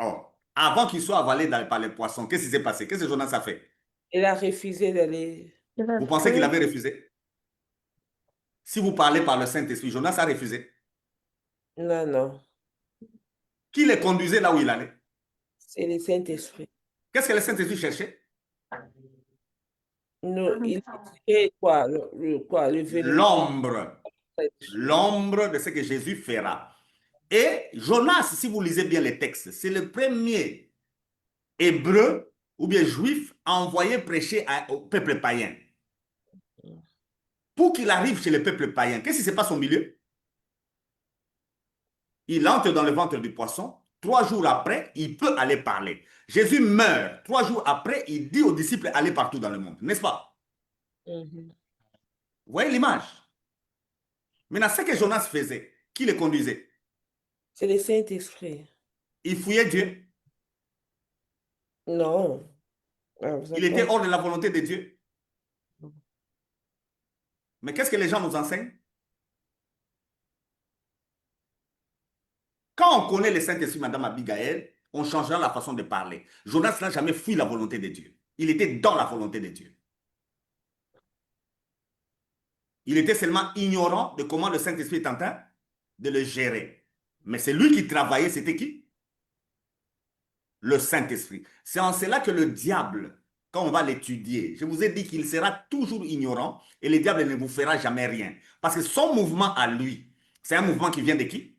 Oh, avant qu'il soit avalé par les poissons, qu'est-ce qui s'est passé? Qu'est-ce que Jonas a fait? Il a refusé d'aller. Vous pensez qu'il avait refusé? Si vous parlez par le Saint-Esprit, Jonas a refusé. Non, non. Qui le conduisait là où il allait? C'est le Saint-Esprit. Qu'est-ce que le Saint-Esprit cherchait? Non, il cherchait quoi? Le venir. L'ombre. L'ombre de ce que Jésus fera. Et Jonas, si vous lisez bien les textes, c'est le premier hébreu ou bien juif envoyé prêcher au peuple païen. Pour qu'il arrive chez le peuple païen, qu'est-ce qui se passe au milieu? Il entre dans le ventre du poisson. 3 jours après, il peut aller parler. Jésus meurt. 3 jours après, il dit aux disciples, allez partout dans le monde. N'est-ce pas? Vous voyez l'image? Maintenant, ce que Jonas faisait, qui le conduisait? C'est le Saint-Esprit. Il fouillait Dieu. Non. Ah, Il était hors de la volonté de Dieu. Mais qu'est-ce que les gens nous enseignent? Quand on connaît le Saint-Esprit, Madame Abigail, on changera la façon de parler. Jonas n'a jamais fui la volonté de Dieu. Il était dans la volonté de Dieu. Il était seulement ignorant de comment le Saint-Esprit est en train de le gérer. Mais c'est lui qui travaillait, c'était qui? Le Saint-Esprit. C'est en cela que le diable, quand on va l'étudier, je vous ai dit qu'il sera toujours ignorant et le diable ne vous fera jamais rien. Parce que son mouvement à lui, c'est un mouvement qui vient de qui?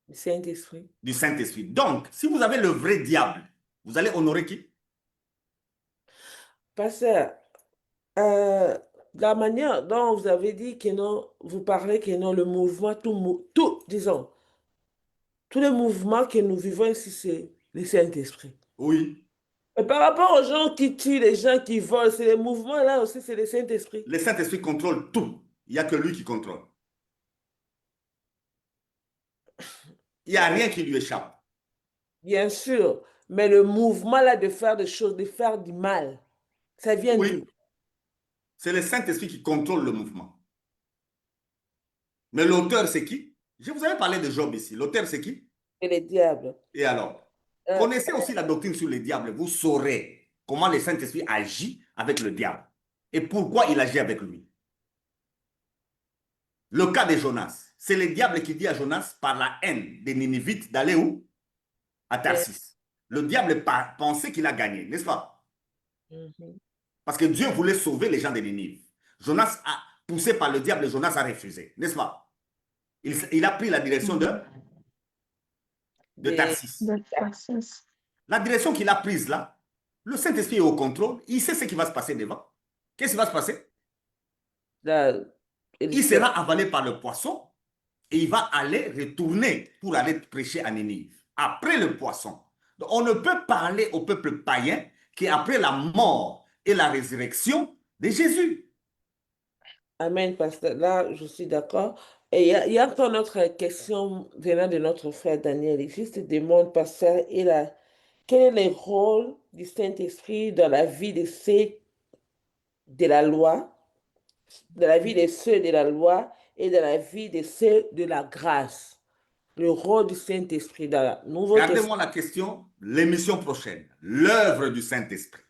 Du Saint-Esprit. Du Saint-Esprit. Donc, si vous avez le vrai diable, vous allez honorer qui? Pasteur, la manière dont vous avez dit que non, vous parlez que non, le mouvement, disons, tous les mouvements que nous vivons ici, c'est le Saint-Esprit. Oui. Et par rapport aux gens qui tuent, les gens qui volent, c'est les mouvements là aussi, c'est le Saint-Esprit. Le Saint-Esprit contrôle tout. Il n'y a que lui qui contrôle. Il n'y a rien qui lui échappe. Bien sûr, mais le mouvement là de faire des choses, de faire du mal, ça vient Oui. d'où? C'est le Saint-Esprit qui contrôle le mouvement. Mais l'auteur, c'est qui? Je vous avais parlé de Job ici. L'auteur, c'est qui? C'est le diable. Et alors? Connaissez aussi la doctrine sur le diable. Vous saurez comment le Saint-Esprit agit avec le diable. Et pourquoi il agit avec lui. Le cas de Jonas. C'est le diable qui dit à Jonas, par la haine des Ninivites, d'aller où? À Tarsis. Le diable pensait qu'il a gagné, n'est-ce pas? Parce que Dieu voulait sauver les gens de Ninive. Jonas a poussé par le diable, Jonas a refusé, n'est-ce pas? Il a pris la direction de Tarsis. La direction qu'il a prise là, le Saint-Esprit est au contrôle, il sait ce qui va se passer devant. Qu'est-ce qui va se passer? Il sera avalé par le poisson et il va aller retourner pour aller prêcher à Ninive. Après le poisson. Donc, on ne peut parler au peuple païen qu'après la mort et la résurrection de Jésus. Amen, pasteur. Là, je suis d'accord. Et il y a encore notre question venant de notre frère Daniel. Il juste demande, pasteur, quel est le rôle du Saint-Esprit dans la vie de ceux de la loi, dans la vie de ceux de la loi et dans la vie de ceux de la grâce? Le rôle du Saint-Esprit dans le Nouveau Testament. Gardez-moi la question, l'émission prochaine, l'œuvre du Saint-Esprit.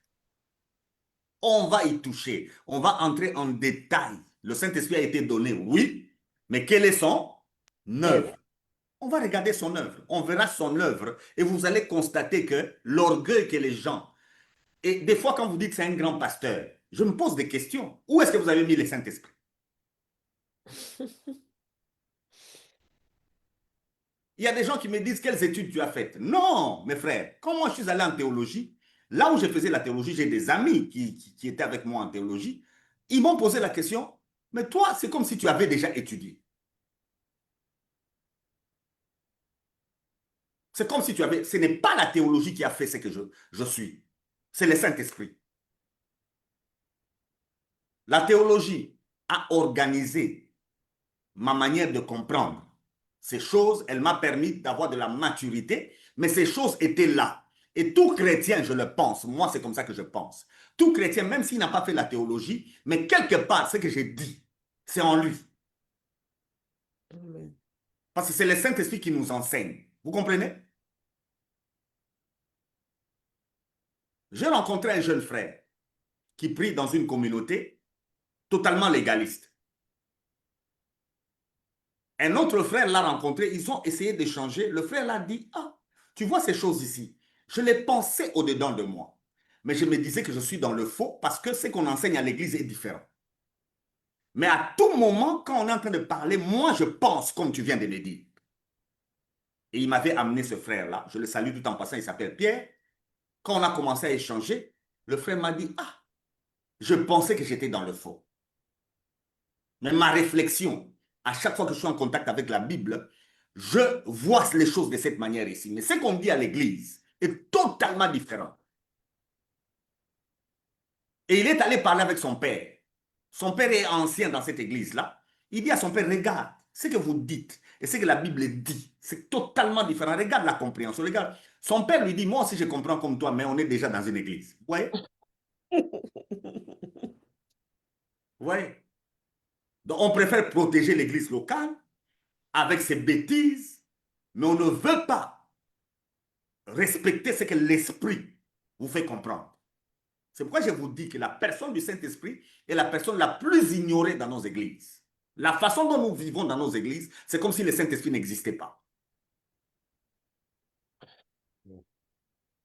On va y toucher, on va entrer en détail. Le Saint-Esprit a été donné, oui, mais quelle est son œuvre? On va regarder son œuvre, on verra son œuvre et vous allez constater que l'orgueil que les gens... Et des fois, quand vous dites que c'est un grand pasteur, je me pose des questions. Où est-ce que vous avez mis le Saint-Esprit? Il y a des gens qui me disent quelles études tu as faites. Non, mes frères, quand moi je suis allé en théologie, là où je faisais la théologie, j'ai des amis qui étaient avec moi en théologie. Ils m'ont posé la question, mais toi, c'est comme si tu avais déjà étudié. C'est comme si tu avais... Ce n'est pas la théologie qui a fait ce que je suis. C'est le Saint-Esprit. La théologie a organisé ma manière de comprendre. Ces choses, elle m'a permis d'avoir de la maturité, mais ces choses étaient là. Et tout chrétien, je le pense, moi c'est comme ça que je pense. Tout chrétien, même s'il n'a pas fait la théologie, mais quelque part, ce que j'ai dit, c'est en lui. Amen. Parce que c'est le Saint-Esprit qui nous enseigne. Vous comprenez? J'ai rencontré un jeune frère qui prie dans une communauté totalement légaliste. Un autre frère l'a rencontré, ils ont essayé d'échanger. Le frère l'a dit, ah, tu vois ces choses ici, je les pensais au-dedans de moi. Mais je me disais que je suis dans le faux parce que ce qu'on enseigne à l'église est différent. Mais à tout moment, quand on est en train de parler, moi je pense comme tu viens de le dire. Et il m'avait amené ce frère-là, je le salue tout en passant, il s'appelle Pierre. Quand on a commencé à échanger, le frère m'a dit, ah, je pensais que j'étais dans le faux. Mais ma réflexion, à chaque fois que je suis en contact avec la Bible, je vois les choses de cette manière ici. Mais ce qu'on dit à l'église est totalement différent. Et il est allé parler avec son père. Son père est ancien dans cette église-là. Il dit à son père, regarde, ce que vous dites et ce que la Bible dit, c'est totalement différent. Regarde la compréhension. Regarde. Son père lui dit, moi aussi je comprends comme toi, mais on est déjà dans une église. Vous voyez? Vous voyez? Donc on préfère protéger l'église locale avec ses bêtises, mais on ne veut pas respecter ce que l'Esprit vous fait comprendre. C'est pourquoi je vous dis que la personne du Saint-Esprit est la personne la plus ignorée dans nos églises. La façon dont nous vivons dans nos églises, c'est comme si le Saint-Esprit n'existait pas.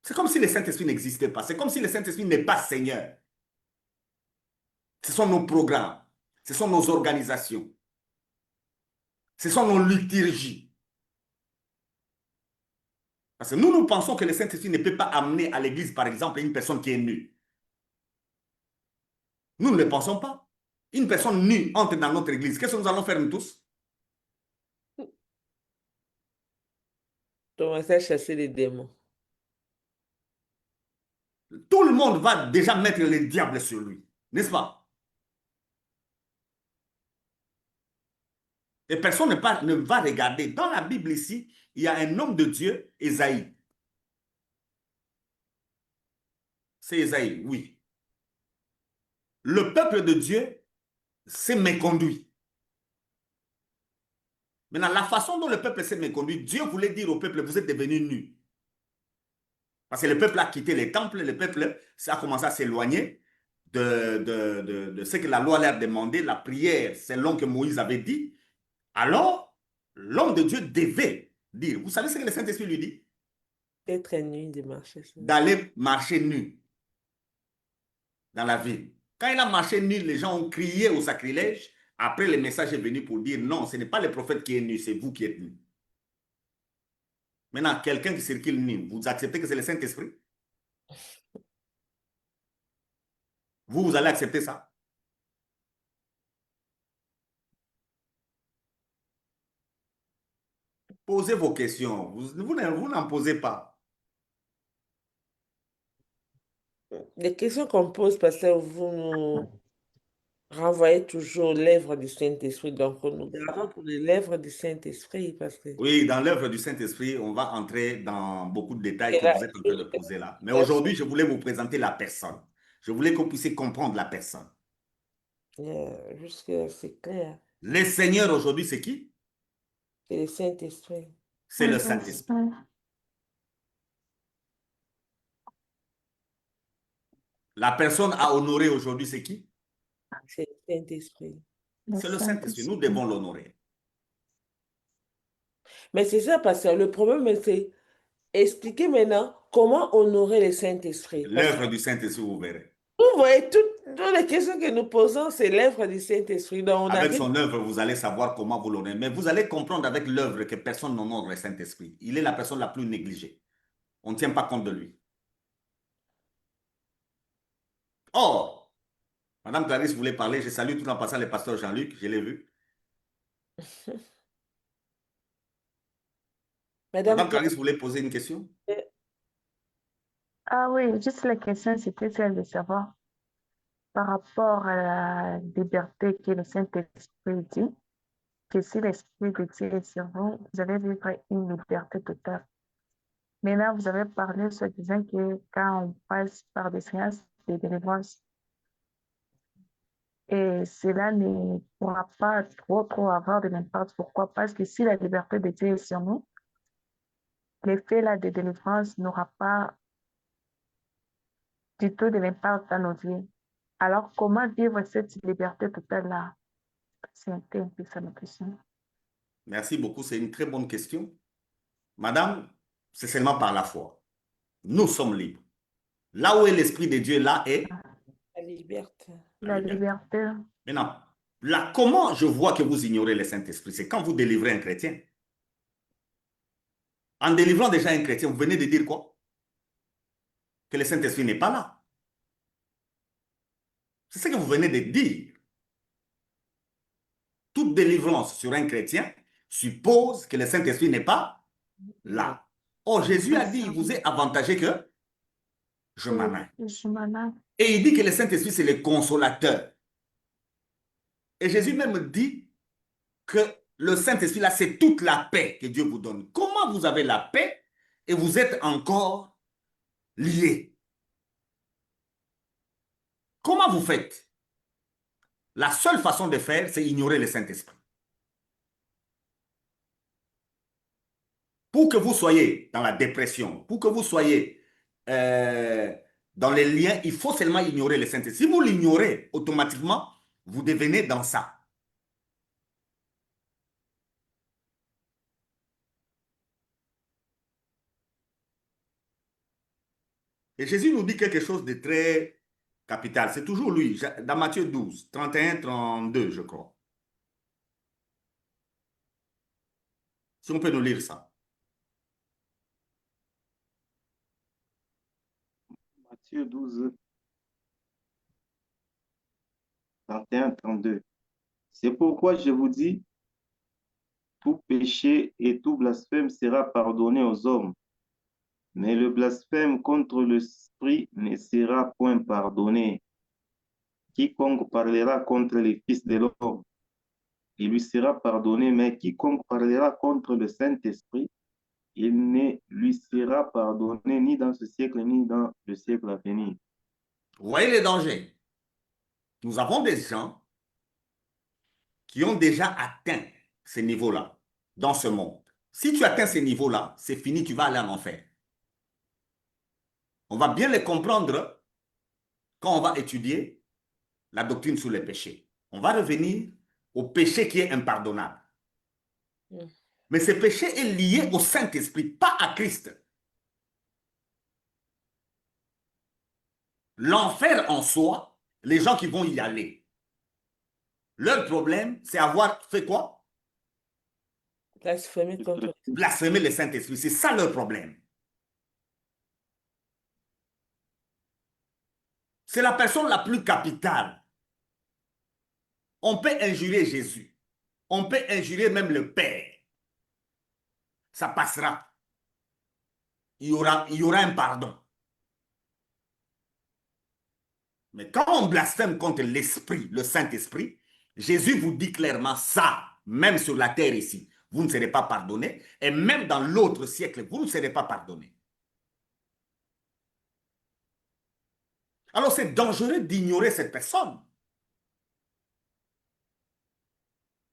C'est comme si le Saint-Esprit n'existait pas. C'est comme si le Saint-Esprit n'est pas Seigneur. Ce sont nos programmes, ce sont nos organisations, ce sont nos liturgies. Parce que nous pensons que le Saint-Esprit ne peut pas amener à l'église, par exemple, une personne qui est nue. Nous ne le pensons pas. Une personne nue entre dans notre église. Qu'est-ce que nous allons faire nous tous? Commencer à chasser les démons. Tout le monde va déjà mettre le diable sur lui. N'est-ce pas? Et personne ne va regarder. Dans la Bible ici, il y a un homme de Dieu, Ésaïe. C'est Ésaïe, oui. Le peuple de Dieu s'est méconduit. Maintenant, la façon dont le peuple s'est méconduit, Dieu voulait dire au peuple, vous êtes devenus nus. Parce que le peuple a quitté les temples, le peuple a commencé à s'éloigner de ce que la loi leur demandait, la prière, c'est l'homme que Moïse avait dit. Alors, l'homme de Dieu devait dire, vous savez ce que le Saint-Esprit lui dit? Être nu de marcher. D'aller marcher nu dans la ville. Quand il a marché nu, les gens ont crié au sacrilège. Après, le message est venu pour dire, non, ce n'est pas le prophète qui est nu, c'est vous qui êtes nu. Maintenant, quelqu'un qui circule nu, vous acceptez que c'est le Saint-Esprit? Vous allez accepter ça? Posez vos questions. Vous n'en posez pas. Les questions qu'on pose, pasteur, vous renvoyait toujours l'œuvre du Saint-Esprit. Donc, nous gardons pour les lèvres du Saint-Esprit parce que Oui, dans l'œuvre du Saint-Esprit, on va entrer dans beaucoup de détails c'est que là, vous êtes en train de poser là. Mais aujourd'hui, je voulais vous présenter la personne. Je voulais que vous puissiez comprendre la personne. jusque c'est clair. Le Seigneur aujourd'hui, c'est qui? C'est le Saint-Esprit. C'est le Saint-Esprit. Saint-Esprit. La personne à honorer aujourd'hui, c'est qui? C'est le Saint-Esprit. Le C'est le Saint-Esprit. Nous Saint-Esprit. devons l'honorer. Mais c'est ça, pasteur. Le problème, c'est expliquer maintenant comment honorer le Saint-Esprit. Parce que L'œuvre du Saint-Esprit, vous verrez. vous voyez, toutes les questions que nous posons, c'est l'œuvre du Saint-Esprit. Donc, on Avec arrive. son œuvre, vous allez savoir comment vous l'honorez. Mais vous allez comprendre avec l'œuvre que personne n'honore le Saint-Esprit. Il est la personne la plus négligée. On ne tient pas compte de lui. Or, Madame Clarisse voulait parler. Je salue tout en passant le pasteur Jean-Luc. Je l'ai vu. Madame Madame Claire, Clarisse voulait poser une question. Ah oui, juste la question, c'était celle de savoir par rapport à la liberté que le Saint-Esprit dit, que si l'Esprit de Dieu est sur vous, vous allez vivre une liberté totale. Maintenant, vous avez parlé sur disant que quand on passe par des séances de délivrance, et cela ne pourra pas trop avoir de l'impact. Pourquoi? Parce que si la liberté de Dieu est sur nous, l'effet là de délivrance n'aura pas du tout de l'impact dans nos vies. Alors, comment vivre cette liberté totale-là? C'est un peu ça ma question. Merci beaucoup. C'est une très bonne question. Madame, c'est seulement par la foi. Nous sommes libres. Là où est l'Esprit de Dieu, là est la liberté. la La liberté. liberté, Maintenant, là, comment je vois que vous ignorez le Saint-Esprit? C'est quand vous délivrez un chrétien. En délivrant déjà un chrétien, vous venez de dire quoi? Que le Saint-Esprit n'est pas là. C'est ce que vous venez de dire. Toute délivrance sur un chrétien suppose que le Saint-Esprit n'est pas là. Or, Jésus a dit, il vous est avantagé que je m'en aille. je m'en ai. Et il dit que le Saint-Esprit, c'est le consolateur. Et Jésus même dit que le Saint-Esprit, là, c'est toute la paix que Dieu vous donne. Comment vous avez la paix et vous êtes encore liés? Comment vous faites? La seule façon de faire, c'est ignorer le Saint-Esprit. Pour que vous soyez dans la dépression, pour que vous soyez dans les liens, il faut seulement ignorer le Saint-Esprit. Si vous l'ignorez, automatiquement, vous devenez dans ça. Et Jésus nous dit quelque chose de très capital. C'est toujours lui, dans Matthieu 12, 31, 32, je crois. Si on peut nous lire ça. Matthieu 12, 31, 32. C'est pourquoi je vous dis, tout péché et tout blasphème sera pardonné aux hommes, mais le blasphème contre l'Esprit ne sera point pardonné. Quiconque parlera contre les fils de l'homme, il lui sera pardonné, mais quiconque parlera contre le Saint-Esprit, il ne lui sera pardonné ni dans ce siècle, ni dans le siècle à venir. Vous voyez les dangers? Nous avons des gens qui ont déjà atteint ces niveaux-là dans ce monde. Si tu atteins ces niveaux-là, c'est fini, tu vas aller en enfer. On va bien les comprendre quand on va étudier la doctrine sur les péchés. On va revenir au péché qui est impardonnable. Mais ce péché est lié au Saint-Esprit, pas à Christ. L'enfer en soi, les gens qui vont y aller, leur problème, c'est avoir fait quoi? Blasphémer contre Blasphémer le Saint-Esprit. C'est ça leur problème. C'est la personne la plus capitale. On peut injurier Jésus. On peut injurier même le Père. Ça passera. Il y aura un pardon. Mais quand on blasphème contre l'Esprit, le Saint-Esprit, Jésus vous dit clairement ça, même sur la terre ici, vous ne serez pas pardonné, et même dans l'autre siècle, vous ne serez pas pardonné. Alors c'est dangereux d'ignorer cette personne.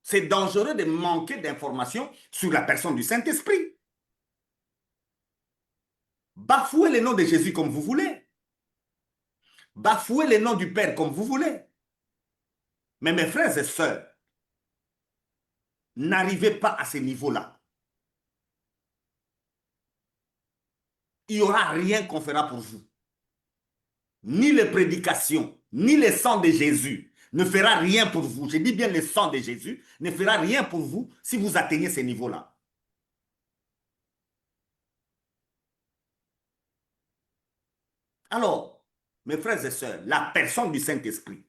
C'est dangereux de manquer d'informations sur la personne du Saint-Esprit. Bafouez le nom de Jésus comme vous voulez. Bafouez le nom du Père comme vous voulez. Mais mes frères et sœurs, n'arrivez pas à ce niveau-là. Il n'y aura rien qu'on fera pour vous. Ni les prédications, ni le sang de Jésus ne fera rien pour vous. Je dis bien le sang de Jésus ne fera rien pour vous si vous atteignez ce niveau-là. Alors, mes frères et sœurs, la personne du Saint-Esprit,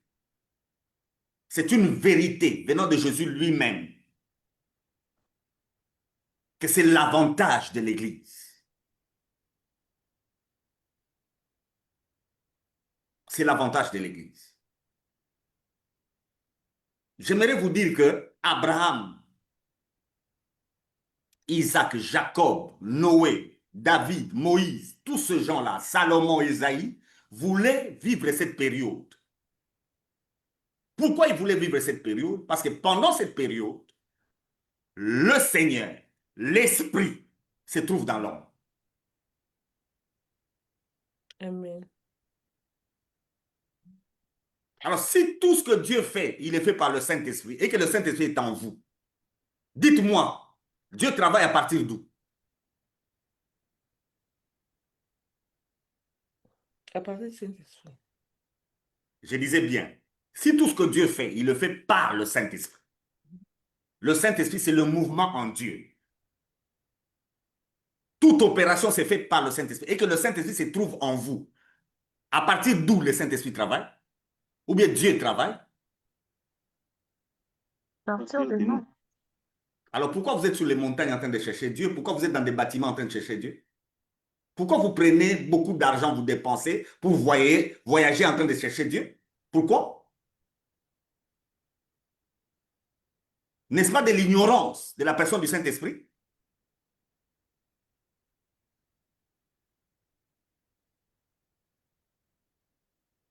c'est une vérité venant de Jésus lui-même, que c'est l'avantage de l'Église. C'est l'avantage de l'Église. J'aimerais vous dire que Abraham, Isaac, Jacob, Noé, David, Moïse, tous ces gens-là, Salomon, Isaïe, voulaient vivre cette période. Pourquoi ils voulaient vivre cette période? Parce que pendant cette période, le Seigneur, l'Esprit, se trouve dans l'homme. Amen. Alors, si tout ce que Dieu fait, il est fait par le Saint-Esprit et que le Saint-Esprit est en vous, dites-moi, Dieu travaille à partir d'où? À partir du Saint-Esprit. Je disais bien, si tout ce que Dieu fait, il le fait par le Saint-Esprit. Le Saint-Esprit, c'est le mouvement en Dieu. Toute opération s'est faite par le Saint-Esprit et que le Saint-Esprit se trouve en vous. À partir d'où le Saint-Esprit travaille? Ou bien Dieu travaille? À partir de nous. Alors pourquoi vous êtes sur les montagnes en train de chercher Dieu? Pourquoi vous êtes dans des bâtiments en train de chercher Dieu? Pourquoi vous prenez beaucoup d'argent, vous dépensez pour voyager en train de chercher Dieu? Pourquoi? N'est-ce pas de l'ignorance de la personne du Saint-Esprit?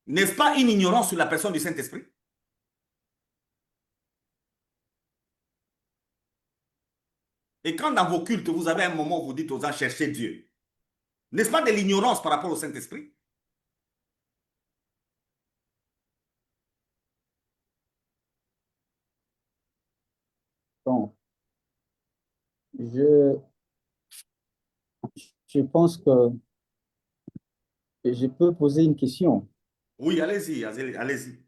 N'est-ce pas une ignorance sur la personne du Saint-Esprit? Et quand dans vos cultes, vous avez un moment où vous dites aux gens, cherchez Dieu, n'est-ce pas de l'ignorance par rapport au Saint-Esprit? Bon, je, je pense que je peux poser une question. Oui, allez-y, allez-y.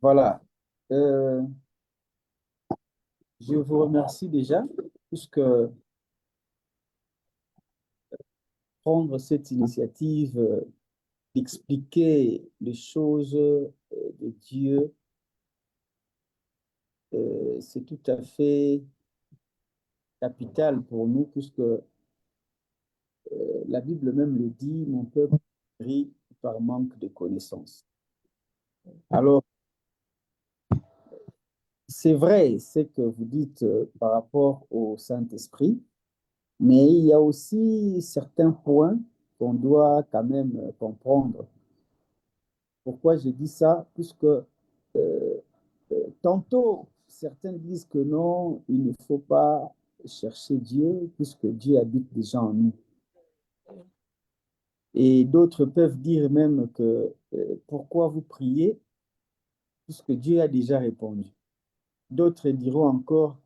Voilà. Euh, je vous remercie déjà, puisque prendre cette initiative d'expliquer les choses de Dieu, c'est tout à fait capital pour nous, puisque la Bible même le dit, mon peuple périt par manque de connaissances. Alors, c'est vrai ce que vous dites par rapport au Saint-Esprit, mais il y a aussi certains points qu'on doit quand même comprendre. Pourquoi je dis ça? Puisque tantôt, certains disent que non, il ne faut pas chercher Dieu, puisque Dieu habite déjà en nous. Et d'autres peuvent dire même que pourquoi vous priez, puisque Dieu a déjà répondu. D'autres diront encore,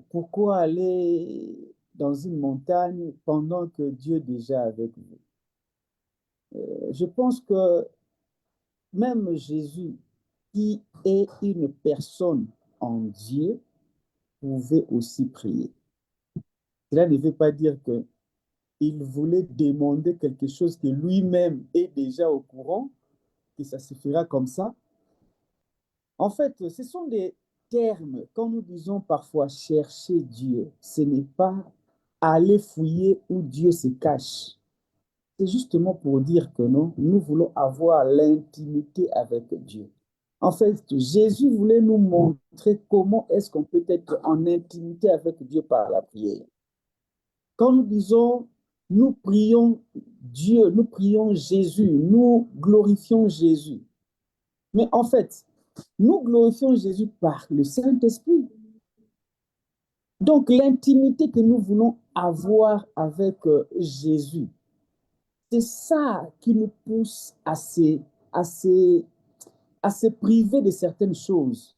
pourquoi aller dans une montagne pendant que Dieu est déjà avec vous? Je pense que même Jésus, qui est une personne en Dieu, pouvait aussi prier. Cela ne veut pas dire qu'il voulait demander quelque chose que lui-même est déjà au courant, que ça se fera comme ça. En fait, ce sont des termes, quand nous disons parfois chercher Dieu, ce n'est pas aller fouiller où Dieu se cache. c'est justement pour dire que non, nous voulons avoir l'intimité avec Dieu. En fait, Jésus voulait nous montrer comment est-ce qu'on peut être en intimité avec Dieu par la prière. Quand nous disons, nous prions Dieu, nous prions Jésus, nous glorifions Jésus. Mais en fait, nous glorifions Jésus par le Saint-Esprit. Donc, l'intimité que nous voulons avoir avec Jésus, c'est ça qui nous pousse à se, à se priver de certaines choses,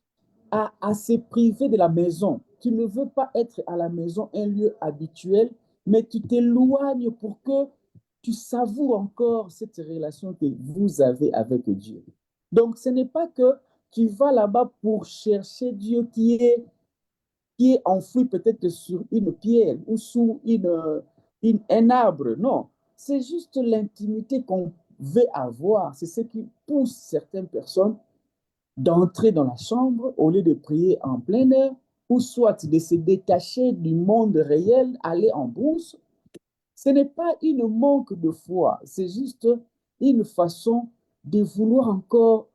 à se priver de la maison. Tu ne veux pas être à la maison, un lieu habituel, mais tu t'éloignes pour que tu savoures encore cette relation que vous avez avec Dieu. Donc, ce n'est pas que tu vas là-bas pour chercher Dieu qui est enfoui peut-être sur une pierre ou sous un arbre. Non, c'est juste l'intimité qu'on veut avoir. C'est ce qui pousse certaines personnes d'entrer dans la chambre au lieu de prier en plein air, ou soit de se détacher du monde réel, aller en brousse. Ce n'est pas une manque de foi, c'est juste une façon de vouloir encore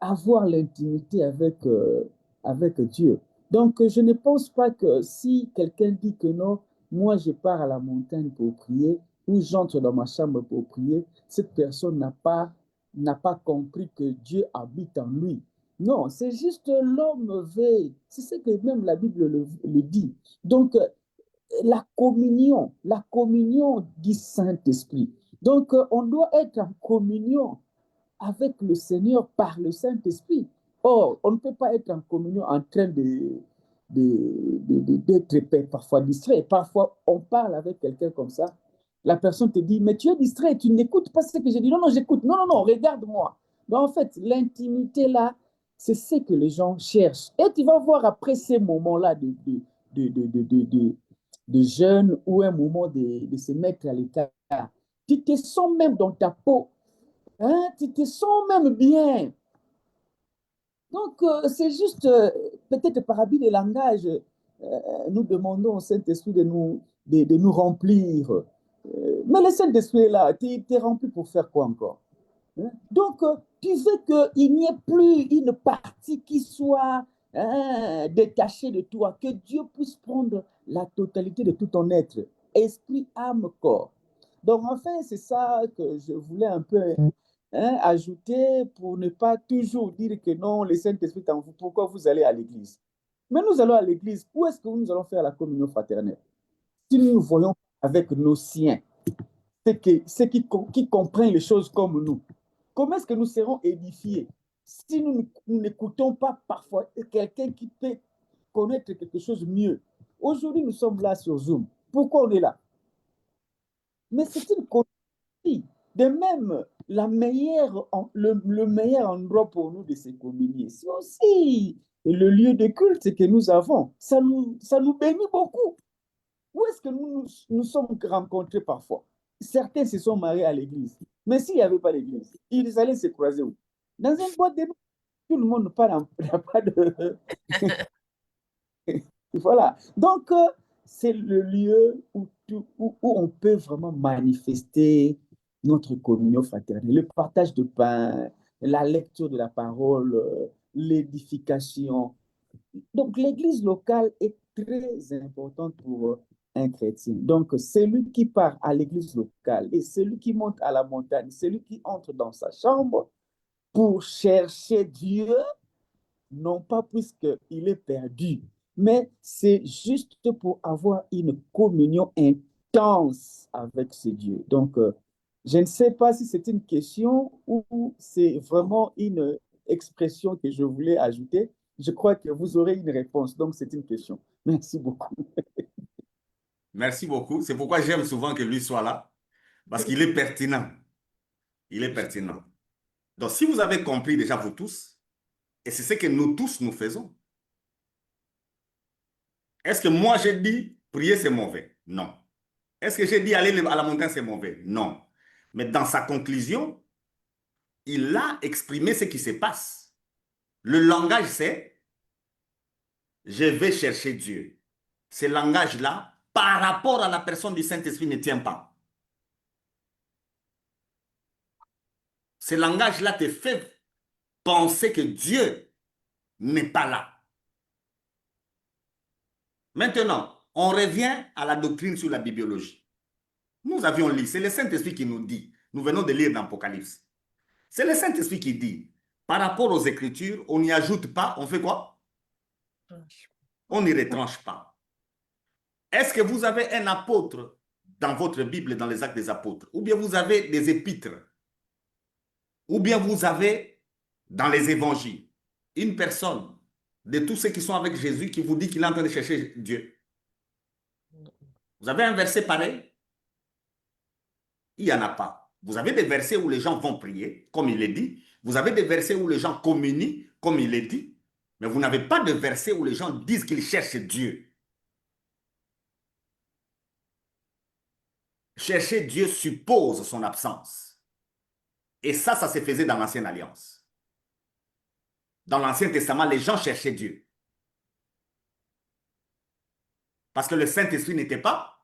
avoir l'intimité avec Dieu. Donc, je ne pense pas que si quelqu'un dit que non, moi je pars à la montagne pour prier ou j'entre dans ma chambre pour prier, cette personne n'a pas compris que Dieu habite en lui. Non, c'est juste l'homme veut, c'est ce que même la Bible le dit. Donc, la communion du Saint-Esprit. Donc, on doit être en communion avec le Seigneur par le Saint-Esprit. Or, on ne peut pas être en communion en train d'être parfois distrait. Parfois, on parle avec quelqu'un comme ça. La personne te dit, mais tu es distrait, tu n'écoutes pas ce que j'ai dit. Non, non, j'écoute. Non, non, non, regarde-moi. Mais en fait, l'intimité là, c'est ce que les gens cherchent. Et tu vas voir après ces moments-là de, de, de, de, de, de jeûne ou un moment de se mettre à l'écart. Tu te sens même dans ta peau. Hein, tu te sens même bien. Donc, c'est juste, peut-être par habit de langage, nous demandons au Saint-Esprit de nous remplir. Mais le Saint-Esprit est là, tu es rempli pour faire quoi encore? Hein? Donc, tu veux qu'il n'y ait plus une partie qui soit détachée de toi, que Dieu puisse prendre la totalité de tout ton être, esprit, âme, corps. Donc, enfin, c'est ça que je voulais un peu ajouter pour ne pas toujours dire que non, le Saint-Esprit en vous, pourquoi vous allez à l'église? Mais nous allons à l'église, où est-ce que nous allons faire la communion fraternelle? Si nous nous voyons avec nos siens, ceux qui comprennent les choses comme nous, comment est-ce que nous serons édifiés si nous n'écoutons pas parfois quelqu'un qui peut connaître quelque chose mieux? Aujourd'hui, nous sommes là sur Zoom. Pourquoi on est là? Mais c'est une connerie. De même, le meilleur endroit pour nous de se communier, c'est aussi le lieu de culte que nous avons. Ça nous bénit beaucoup. Où est-ce que nous sommes rencontrés parfois? Certains se sont mariés à l'église. Mais s'il n'y avait pas l'église, ils allaient se croiser où? Dans une boîte de nuit. Tout le monde n'a pas de... Voilà. Donc, c'est le lieu où on peut vraiment manifester notre communion fraternelle, le partage de pain, la lecture de la parole, l'édification. Donc, l'église locale est très importante pour un chrétien. Donc, celui qui part à l'église locale et celui qui monte à la montagne, celui qui entre dans sa chambre pour chercher Dieu, non pas puisqu'il est perdu, mais c'est juste pour avoir une communion intense avec ce Dieu. Donc, je ne sais pas si c'est une question ou c'est vraiment une expression que je voulais ajouter. Je crois que vous aurez une réponse, donc c'est une question. Merci beaucoup. Merci beaucoup. C'est pourquoi j'aime souvent que lui soit là, parce qu'il est pertinent. Il est pertinent. Donc, si vous avez compris déjà vous tous, et c'est ce que nous tous nous faisons, est-ce que moi j'ai dit prier c'est mauvais? Non. Est-ce que j'ai dit aller à la montagne c'est mauvais? Non. Mais dans sa conclusion, il a exprimé ce qui se passe. Le langage c'est je vais chercher Dieu. Ce langage-là, par rapport à la personne du Saint-Esprit, ne tient pas. Ce langage-là te fait penser que Dieu n'est pas là. Maintenant, on revient à la doctrine sur la bibliologie. Nous avions lu, c'est le Saint-Esprit qui nous dit, nous venons de lire dans l'Apocalypse. C'est le Saint-Esprit qui dit, par rapport aux Écritures, on n'y ajoute pas, on fait quoi? On n'y retranche pas. Est-ce que vous avez un apôtre dans votre Bible, dans les Actes des Apôtres? Ou bien vous avez des épîtres? Ou bien vous avez, dans les évangiles, une personne de tous ceux qui sont avec Jésus qui vous dit qu'il est en train de chercher Dieu? Vous avez un verset pareil? Il n'y en a pas. Vous avez des versets où les gens vont prier, comme il est dit. Vous avez des versets où les gens communient, comme il est dit. Mais vous n'avez pas de versets où les gens disent qu'ils cherchent Dieu. Chercher Dieu suppose son absence. Et ça se faisait dans l'Ancienne Alliance. Dans l'Ancien Testament, les gens cherchaient Dieu. Parce que le Saint-Esprit n'était pas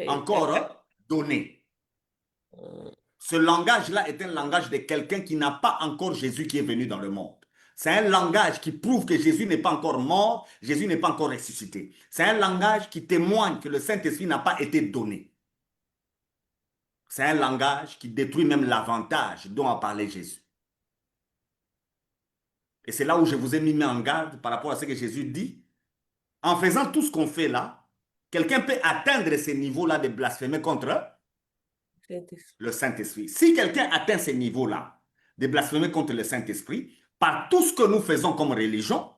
encore donné. Ce langage-là est un langage de quelqu'un qui n'a pas encore Jésus qui est venu dans le monde. C'est un langage qui prouve que Jésus n'est pas encore mort, Jésus n'est pas encore ressuscité. C'est un langage qui témoigne que le Saint-Esprit n'a pas été donné. C'est un langage qui détruit même l'avantage dont a parlé Jésus. Et c'est là où je vous ai mis en garde par rapport à ce que Jésus dit. En faisant tout ce qu'on fait là, quelqu'un peut atteindre ces niveaux-là de blasphémer contre le Saint-Esprit. Si quelqu'un atteint ces niveaux-là de blasphémer contre le Saint-Esprit, par tout ce que nous faisons comme religion,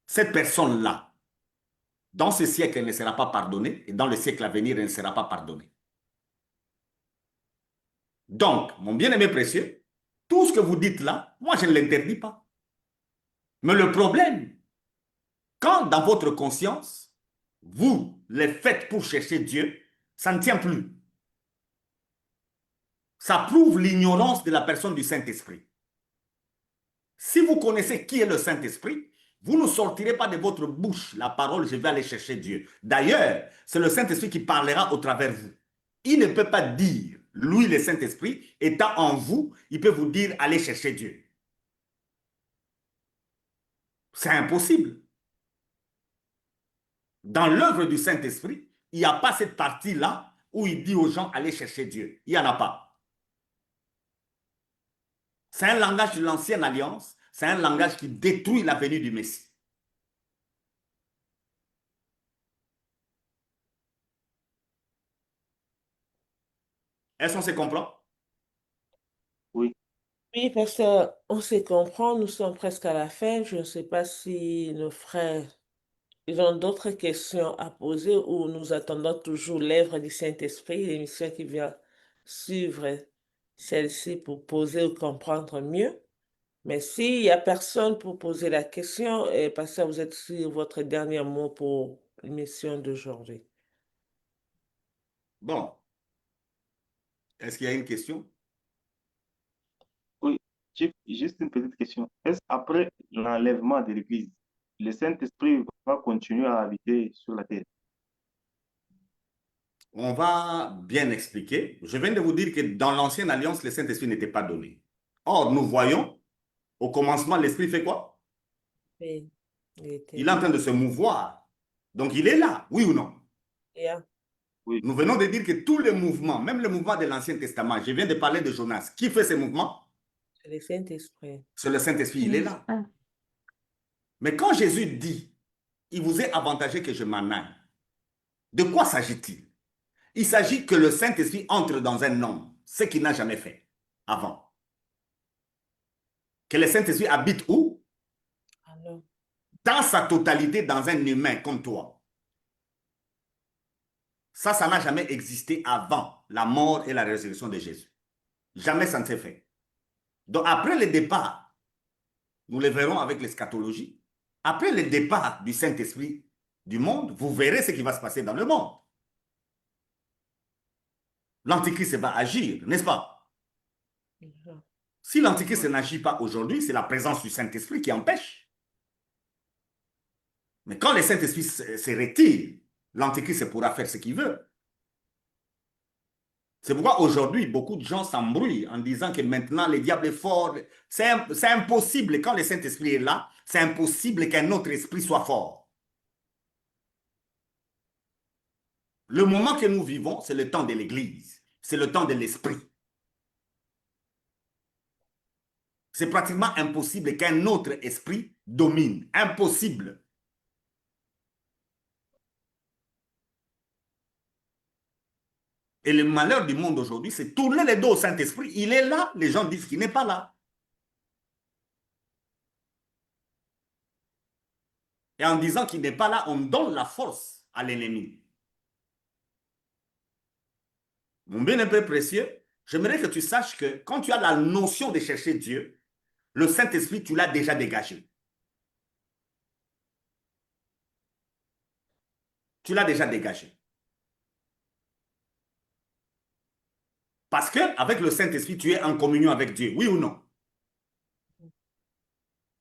cette personne-là, dans ce siècle, elle ne sera pas pardonnée et dans le siècle à venir, elle ne sera pas pardonnée. Donc, mon bien-aimé précieux, tout ce que vous dites là, moi, je ne l'interdis pas. Mais le problème, quand dans votre conscience, vous les faites pour chercher Dieu, ça ne tient plus. Ça prouve l'ignorance de la personne du Saint-Esprit. Si vous connaissez qui est le Saint-Esprit, vous ne sortirez pas de votre bouche la parole « je vais aller chercher Dieu ». D'ailleurs, c'est le Saint-Esprit qui parlera au travers de vous. Il ne peut pas dire, lui le Saint-Esprit, étant en vous, il peut vous dire « allez chercher Dieu ». C'est impossible. Dans l'œuvre du Saint-Esprit, il n'y a pas cette partie-là où il dit aux gens « allez chercher Dieu ». Il n'y en a pas. C'est un langage de l'ancienne alliance, c'est un langage qui détruit la venue du Messie. Est-ce qu'on se comprend? Oui. Oui, parce qu'on se comprend, nous sommes presque à la fin. Je ne sais pas si nos frères ils ont d'autres questions à poser ou nous attendons toujours l'œuvre du Saint-Esprit, l'émission qui vient suivre celle-ci pour poser ou comprendre mieux. Mais s'il n'y a personne pour poser la question, pasteur, vous êtes sur votre dernier mot pour l'émission d'aujourd'hui. Bon. Est-ce qu'il y a une question? Oui, juste une petite question. Est-ce après l'enlèvement de l'Église, le Saint-Esprit va continuer à habiter sur la terre? On va bien expliquer. Je viens de vous dire que dans l'Ancienne Alliance, le Saint-Esprit n'était pas donné. Or, nous voyons, au commencement, l'Esprit fait quoi? Oui, Il est en train de se mouvoir. Donc, il est là, oui ou non? Yeah. Oui. Nous venons de dire que tous les mouvements, même le mouvement de l'Ancien Testament, je viens de parler de Jonas. Qui fait ces mouvements? C'est le Saint-Esprit. C'est le Saint-Esprit, il est là. Mais quand Jésus dit, il vous est avantagé que je m'en aille, de quoi s'agit-il? Il s'agit que le Saint-Esprit entre dans un homme, ce qu'il n'a jamais fait avant. Que le Saint-Esprit habite où? Alors, Dans sa totalité, dans un humain comme toi. Ça n'a jamais existé avant la mort et la résurrection de Jésus. Jamais ça ne s'est fait. Donc après le départ, nous le verrons avec l'eschatologie, après le départ du Saint-Esprit du monde, vous verrez ce qui va se passer dans le monde. L'Antichrist va agir, n'est-ce pas? Si l'Antichrist n'agit pas aujourd'hui, c'est la présence du Saint-Esprit qui empêche. Mais quand le Saint-Esprit se retire, l'Antichrist pourra faire ce qu'il veut. C'est pourquoi aujourd'hui, beaucoup de gens s'embrouillent en disant que maintenant le diable est fort. C'est impossible, quand le Saint-Esprit est là, c'est impossible qu'un autre esprit soit fort. Le moment que nous vivons, c'est le temps de l'Église, c'est le temps de l'Esprit. C'est pratiquement impossible qu'un autre esprit domine. Impossible. Et le malheur du monde aujourd'hui, c'est tourner les dos au Saint-Esprit. Il est là, les gens disent qu'il n'est pas là. Et en disant qu'il n'est pas là, on donne la force à l'ennemi. Mon bien-aimé précieux, j'aimerais que tu saches que quand tu as la notion de chercher Dieu, le Saint-Esprit, tu l'as déjà dégagé. Tu l'as déjà dégagé. Parce qu'avec le Saint-Esprit, tu es en communion avec Dieu, oui ou non?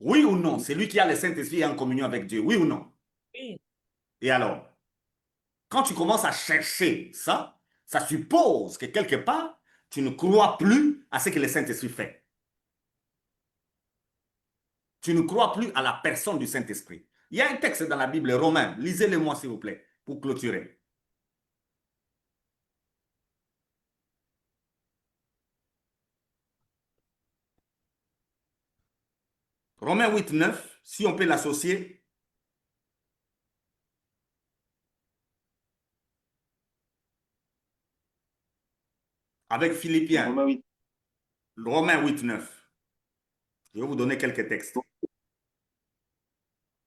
Oui ou non? C'est lui qui a le Saint-Esprit en communion avec Dieu, oui ou non? Oui. Et alors, quand tu commences à chercher ça, ça suppose que quelque part, tu ne crois plus à ce que le Saint-Esprit fait. Tu ne crois plus à la personne du Saint-Esprit. Il y a un texte dans la Bible, Romain, lisez-le-moi s'il vous plaît, pour clôturer. Romains 8, 9, si on peut l'associer. Avec Philippiens, Romains 8. Romains 8, 9. Je vais vous donner quelques textes.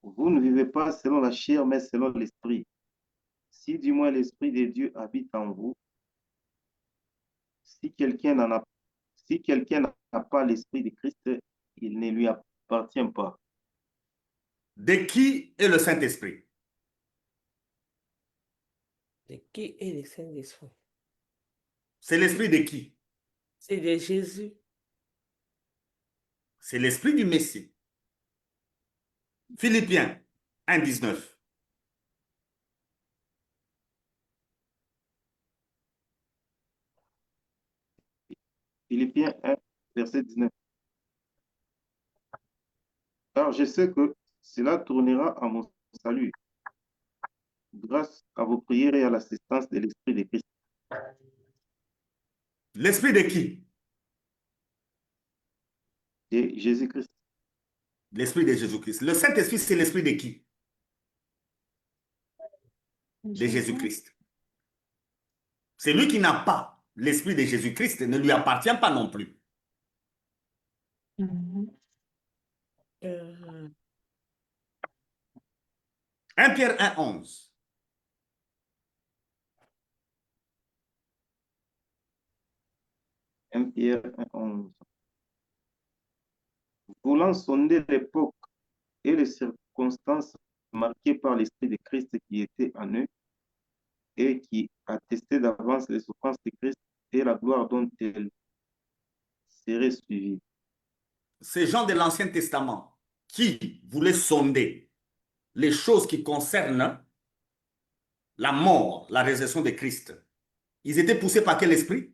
Vous ne vivez pas selon la chair, mais selon l'esprit. Si du moins l'esprit de Dieu habite en vous, si quelqu'un n'a pas l'esprit de Christ, il ne lui appartient pas. De qui est le Saint-Esprit? De qui est le Saint-Esprit? C'est l'esprit de qui? C'est de Jésus. C'est l'esprit du Messie. Philippiens 1, 19. Philippiens 1, verset 19. Car je sais que cela tournera à mon salut, grâce à vos prières et à l'assistance de l'Esprit de Christ. L'esprit de qui? De Jésus-Christ. L'esprit de Jésus-Christ. Le Saint-Esprit, c'est l'esprit de qui? De Jésus-Christ. Celui qui n'a pas l'esprit de Jésus-Christ ne lui appartient pas non plus. Mhm. 1 Pierre 1, 11. Pierre 1, 11. Voulant sonder l'époque et les circonstances marquées par l'Esprit de Christ qui était en eux et qui attestait d'avance les souffrances de Christ et la gloire dont elles seraient suivies. Ces gens de l'Ancien Testament qui voulaient sonder les choses qui concernent la mort, la résurrection de Christ, ils étaient poussés par quel esprit?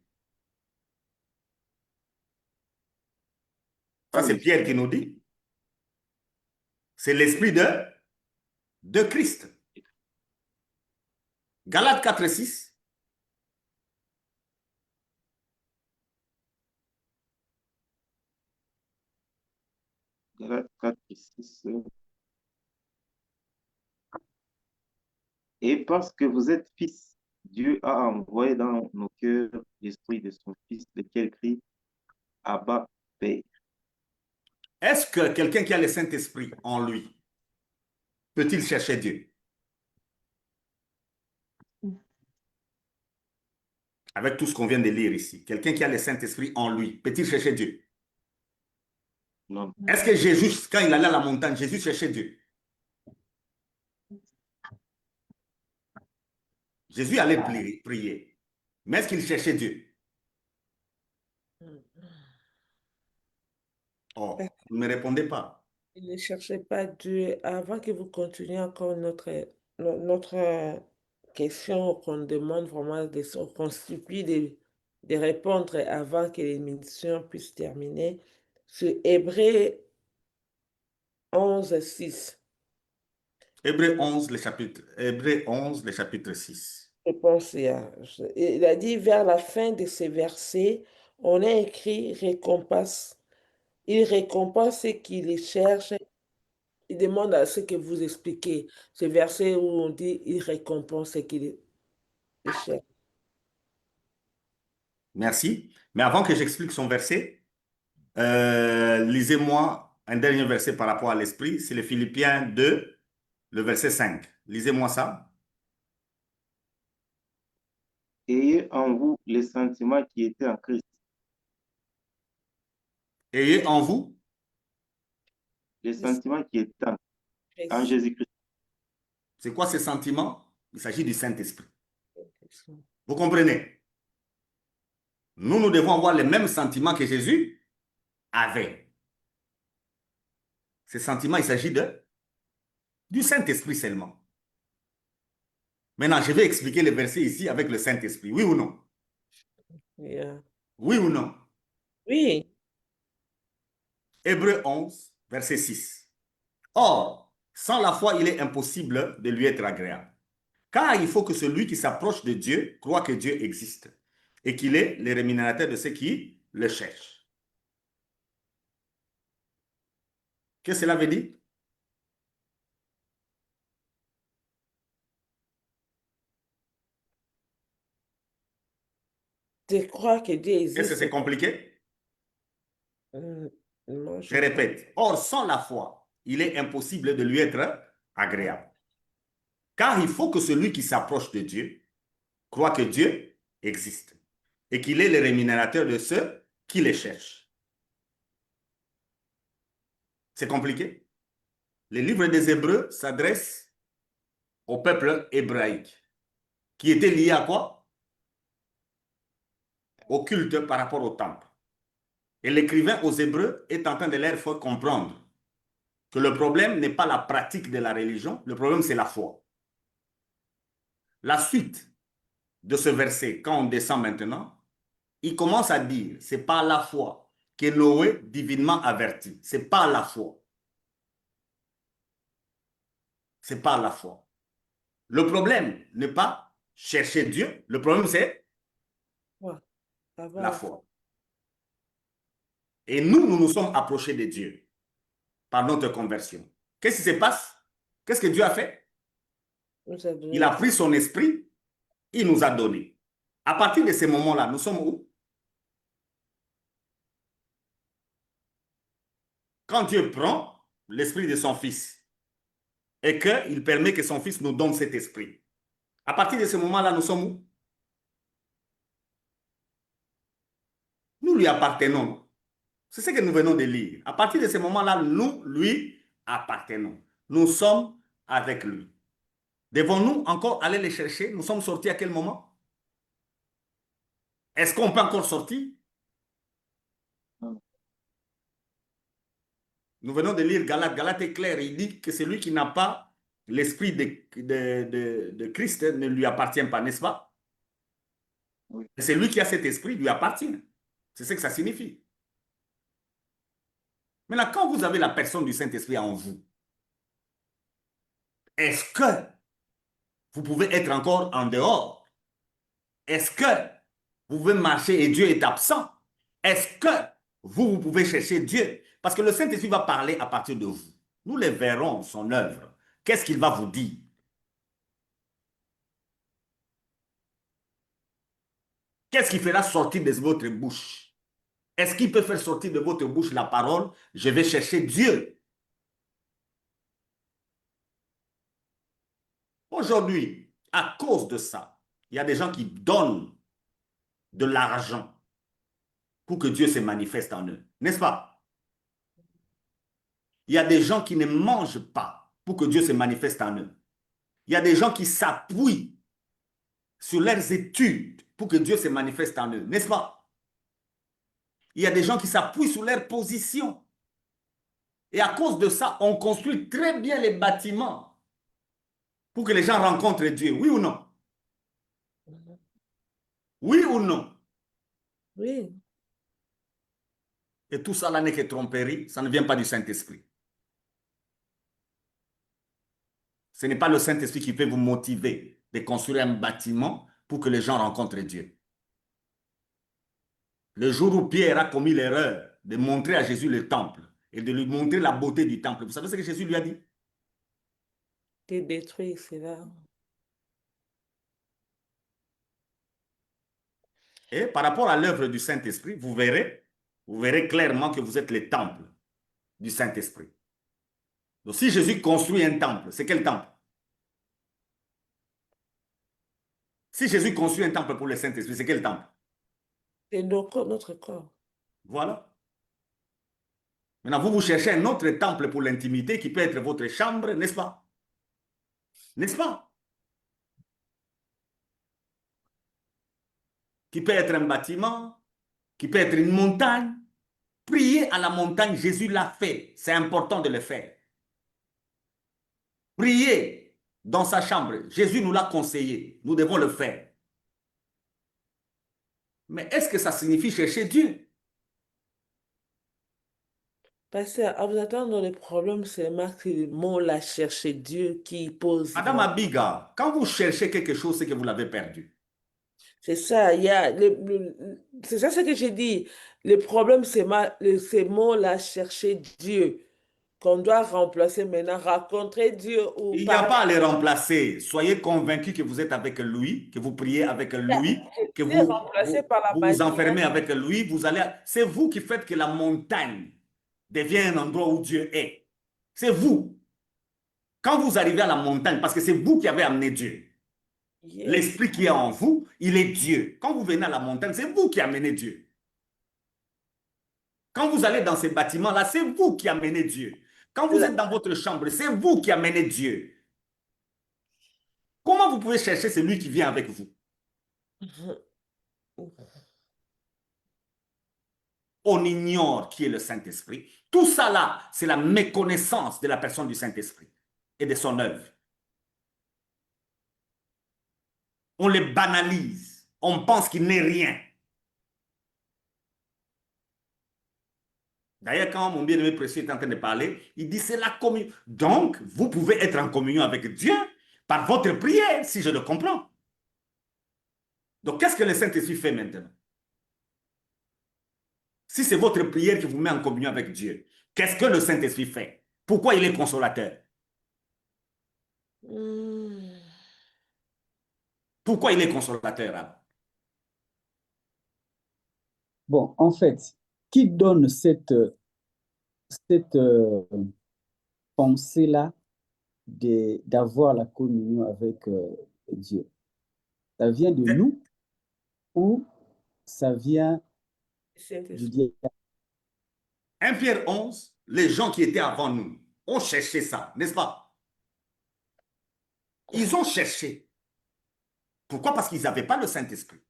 Ça, c'est Pierre qui nous dit. C'est l'esprit de Christ. Galates 4, 6. Galates 4, 6. Et parce que vous êtes fils, Dieu a envoyé dans nos cœurs l'esprit de son Fils, lequel crie Abba, Père. Est-ce que quelqu'un qui a le Saint-Esprit en lui peut-il chercher Dieu? Avec tout ce qu'on vient de lire ici, quelqu'un qui a le Saint-Esprit en lui peut-il chercher Dieu? Non. Est-ce que Jésus, quand il allait à la montagne, Jésus cherchait Dieu? Jésus allait prier. Mais est-ce qu'il cherchait Dieu? Oh, vous ne me répondez pas. Il ne cherchait pas Dieu. Avant que vous continuiez encore notre question, qu'on demande vraiment de se constituer de répondre avant que l'émission puisse terminer sur Hébreux 11, 6. Hébreux 11, le chapitre 6. Je pense, il a dit vers la fin de ces versets, on a écrit récompense. Il récompense ceux qui les cherchent. Il demande à ceux que vous expliquez. Ce verset où on dit il récompense ceux qui les cherchent. Merci. Mais avant que j'explique son verset, lisez-moi un dernier verset par rapport à l'esprit. C'est le Philippiens 2, le verset 5. Lisez-moi ça. Ayez en vous les sentiments qui étaient en Christ. Ayez en vous. Les sentiments qui étaient en Jésus-Christ. C'est quoi ces sentiments? Il s'agit du Saint-Esprit. Vous comprenez? Nous devons avoir les mêmes sentiments que Jésus avait. Ces sentiments, il s'agit du Saint-Esprit seulement. Maintenant, je vais expliquer le verset ici avec le Saint-Esprit. Oui ou non? Yeah. Oui ou non? Oui. Hébreux 11, verset 6. Or, sans la foi, il est impossible de lui être agréable. Car il faut que celui qui s'approche de Dieu croit que Dieu existe et qu'il est le rémunérateur de ceux qui le cherchent. Qu'est-ce que cela veut dire? Je crois que Dieu Est-ce que existe. c'est compliqué? Non, Je répète. Or, sans la foi, il est impossible de lui être agréable. Car il faut que celui qui s'approche de Dieu croit que Dieu existe et qu'il est le rémunérateur de ceux qui les cherchent. C'est compliqué? Le livre des Hébreux s'adresse au peuple hébraïque qui était lié à quoi? Au culte par rapport au temple. Et l'écrivain aux Hébreux est en train de leur faire comprendre que le problème n'est pas la pratique de la religion, le problème c'est la foi. La suite de ce verset, quand on descend maintenant, il commence à dire, c'est par la foi que Noé divinement averti. C'est par la foi. C'est par la foi. Le problème n'est pas chercher Dieu, le problème c'est la foi. Et nous nous sommes approchés de Dieu par notre conversion. Qu'est-ce qui se passe? Qu'est-ce que Dieu a fait? Il a pris son esprit, il nous a donné. À partir de ce moment-là, nous sommes où? Quand Dieu prend l'esprit de son fils et qu'il permet que son fils nous donne cet esprit, à partir de ce moment-là, nous sommes où? Nous lui appartenons. C'est ce que nous venons de lire. À partir de ce moment-là, nous lui appartenons. Nous sommes avec lui. Devons-nous encore aller les chercher? Nous sommes sortis à quel moment? Est-ce qu'on peut encore sortir? Nous venons de lire Galate. Galate est clair. Il dit que celui qui n'a pas l'esprit de Christ ne lui appartient pas, n'est-ce pas? Oui. Celui qui a cet esprit lui appartient. C'est ce que ça signifie. Maintenant, quand vous avez la personne du Saint-Esprit en vous, est-ce que vous pouvez être encore en dehors? Est-ce que vous pouvez marcher et Dieu est absent? Est-ce que vous pouvez chercher Dieu? Parce que le Saint-Esprit va parler à partir de vous. Nous le verrons, son œuvre. Qu'est-ce qu'il va vous dire? Qu'est-ce qui fera sortir de votre bouche? Est-ce qu'il peut faire sortir de votre bouche la parole? Je vais chercher Dieu. Aujourd'hui, à cause de ça, il y a des gens qui donnent de l'argent pour que Dieu se manifeste en eux. N'est-ce pas? Il y a des gens qui ne mangent pas pour que Dieu se manifeste en eux. Il y a des gens qui s'appuient sur leurs études pour que Dieu se manifeste en eux. N'est-ce pas? Il y a des gens qui s'appuient sur leur position. Et à cause de ça, on construit très bien les bâtiments pour que les gens rencontrent Dieu. Oui ou non? Oui ou non? Oui. Et tout ça là n'est que tromperie, ça ne vient pas du Saint-Esprit. Ce n'est pas le Saint-Esprit qui peut vous motiver de construire un bâtiment pour que les gens rencontrent Dieu. Le jour où Pierre a commis l'erreur de montrer à Jésus le temple et de lui montrer la beauté du temple, vous savez ce que Jésus lui a dit? T'es détruit, c'est là. Et par rapport à l'œuvre du Saint-Esprit, vous verrez clairement que vous êtes le temple du Saint-Esprit. Donc si Jésus construit un temple, c'est quel temple? Si Jésus construit un temple pour le Saint-Esprit, c'est quel temple? C'est notre corps. Voilà. Maintenant, vous cherchez un autre temple pour l'intimité qui peut être votre chambre, n'est-ce pas? N'est-ce pas? Qui peut être un bâtiment, qui peut être une montagne. Prier à la montagne, Jésus l'a fait. C'est important de le faire. Prier dans sa chambre, Jésus nous l'a conseillé. Nous devons le faire. Mais est-ce que ça signifie chercher Dieu? Parce qu'à vous attendre, le problème, c'est Marc l'a cherché Dieu qui pose Madame vraiment. Abiga, quand vous cherchez quelque chose, c'est que vous l'avez perdu. C'est ça, il y a c'est ça ce que j'ai dit. Le problème, c'est l'a cherché Dieu. Qu'on doit remplacer maintenant, rencontrer Dieu ou Il n'y a parler. pas à le remplacer. Soyez convaincus que vous êtes avec lui, que vous priez avec lui, que C'est remplacé par la vous manière. enfermez avec lui. C'est vous qui faites que la montagne devient un endroit où Dieu est. C'est vous. Quand vous arrivez à la montagne, parce que c'est vous qui avez amené Dieu. Yes. L'esprit qui est en vous, il est Dieu. Quand vous venez à la montagne, c'est vous qui amenez Dieu. Quand vous allez dans ces bâtiments-là, c'est vous qui amenez Dieu. Quand vous êtes dans votre chambre, c'est vous qui amenez Dieu. Comment vous pouvez chercher celui qui vient avec vous? On ignore qui est le Saint-Esprit. Tout ça là, c'est la méconnaissance de la personne du Saint-Esprit et de son œuvre. On les banalise. On pense qu'il n'est rien. D'ailleurs, quand mon bien-aimé précieux est en train de parler, il dit c'est la communion. Donc, vous pouvez être en communion avec Dieu par votre prière, si je le comprends. Donc, qu'est-ce que le Saint-Esprit fait maintenant? Si c'est votre prière qui vous met en communion avec Dieu, qu'est-ce que le Saint-Esprit fait? Pourquoi il est consolateur? Pourquoi il est consolateur? Bon, en fait, qui donne cette pensée-là d'avoir la communion avec Dieu? Ça vient de nous ou ça vient du diable? 1 Pierre 11, les gens qui étaient avant nous ont cherché ça, n'est-ce pas? Ils ont cherché. Pourquoi? Parce qu'ils n'avaient pas le Saint-Esprit.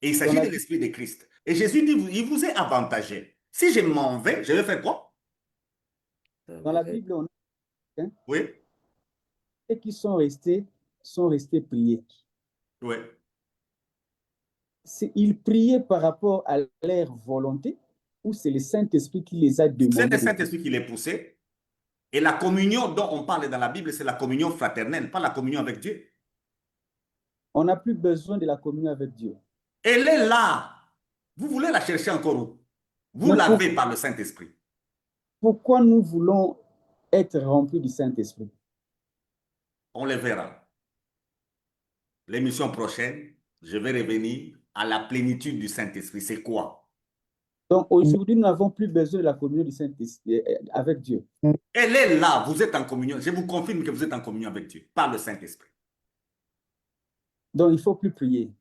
Et il s'agit de l'Esprit de Christ. Et Jésus dit, il vous est avantagé. Si je m'en vais, je vais faire quoi? Dans la Bible, on a Oui. ceux qui sont restés priés. Oui. Ils priaient par rapport à leur volonté ou c'est le Saint-Esprit qui les a demandé? C'est le Saint-Esprit qui les poussait. Et la communion dont on parle dans la Bible, c'est la communion fraternelle, pas la communion avec Dieu. On n'a plus besoin de la communion avec Dieu. Elle est là. Vous voulez la chercher encore où? Vous l'avez par le Saint-Esprit. Pourquoi nous voulons être remplis du Saint-Esprit? On le verra. L'émission prochaine, je vais revenir à la plénitude du Saint-Esprit. C'est quoi? Donc aujourd'hui, nous n'avons plus besoin de la communion du Saint-Esprit avec Dieu. Elle est là. Vous êtes en communion. Je vous confirme que vous êtes en communion avec Dieu par le Saint-Esprit. Donc il ne faut plus prier.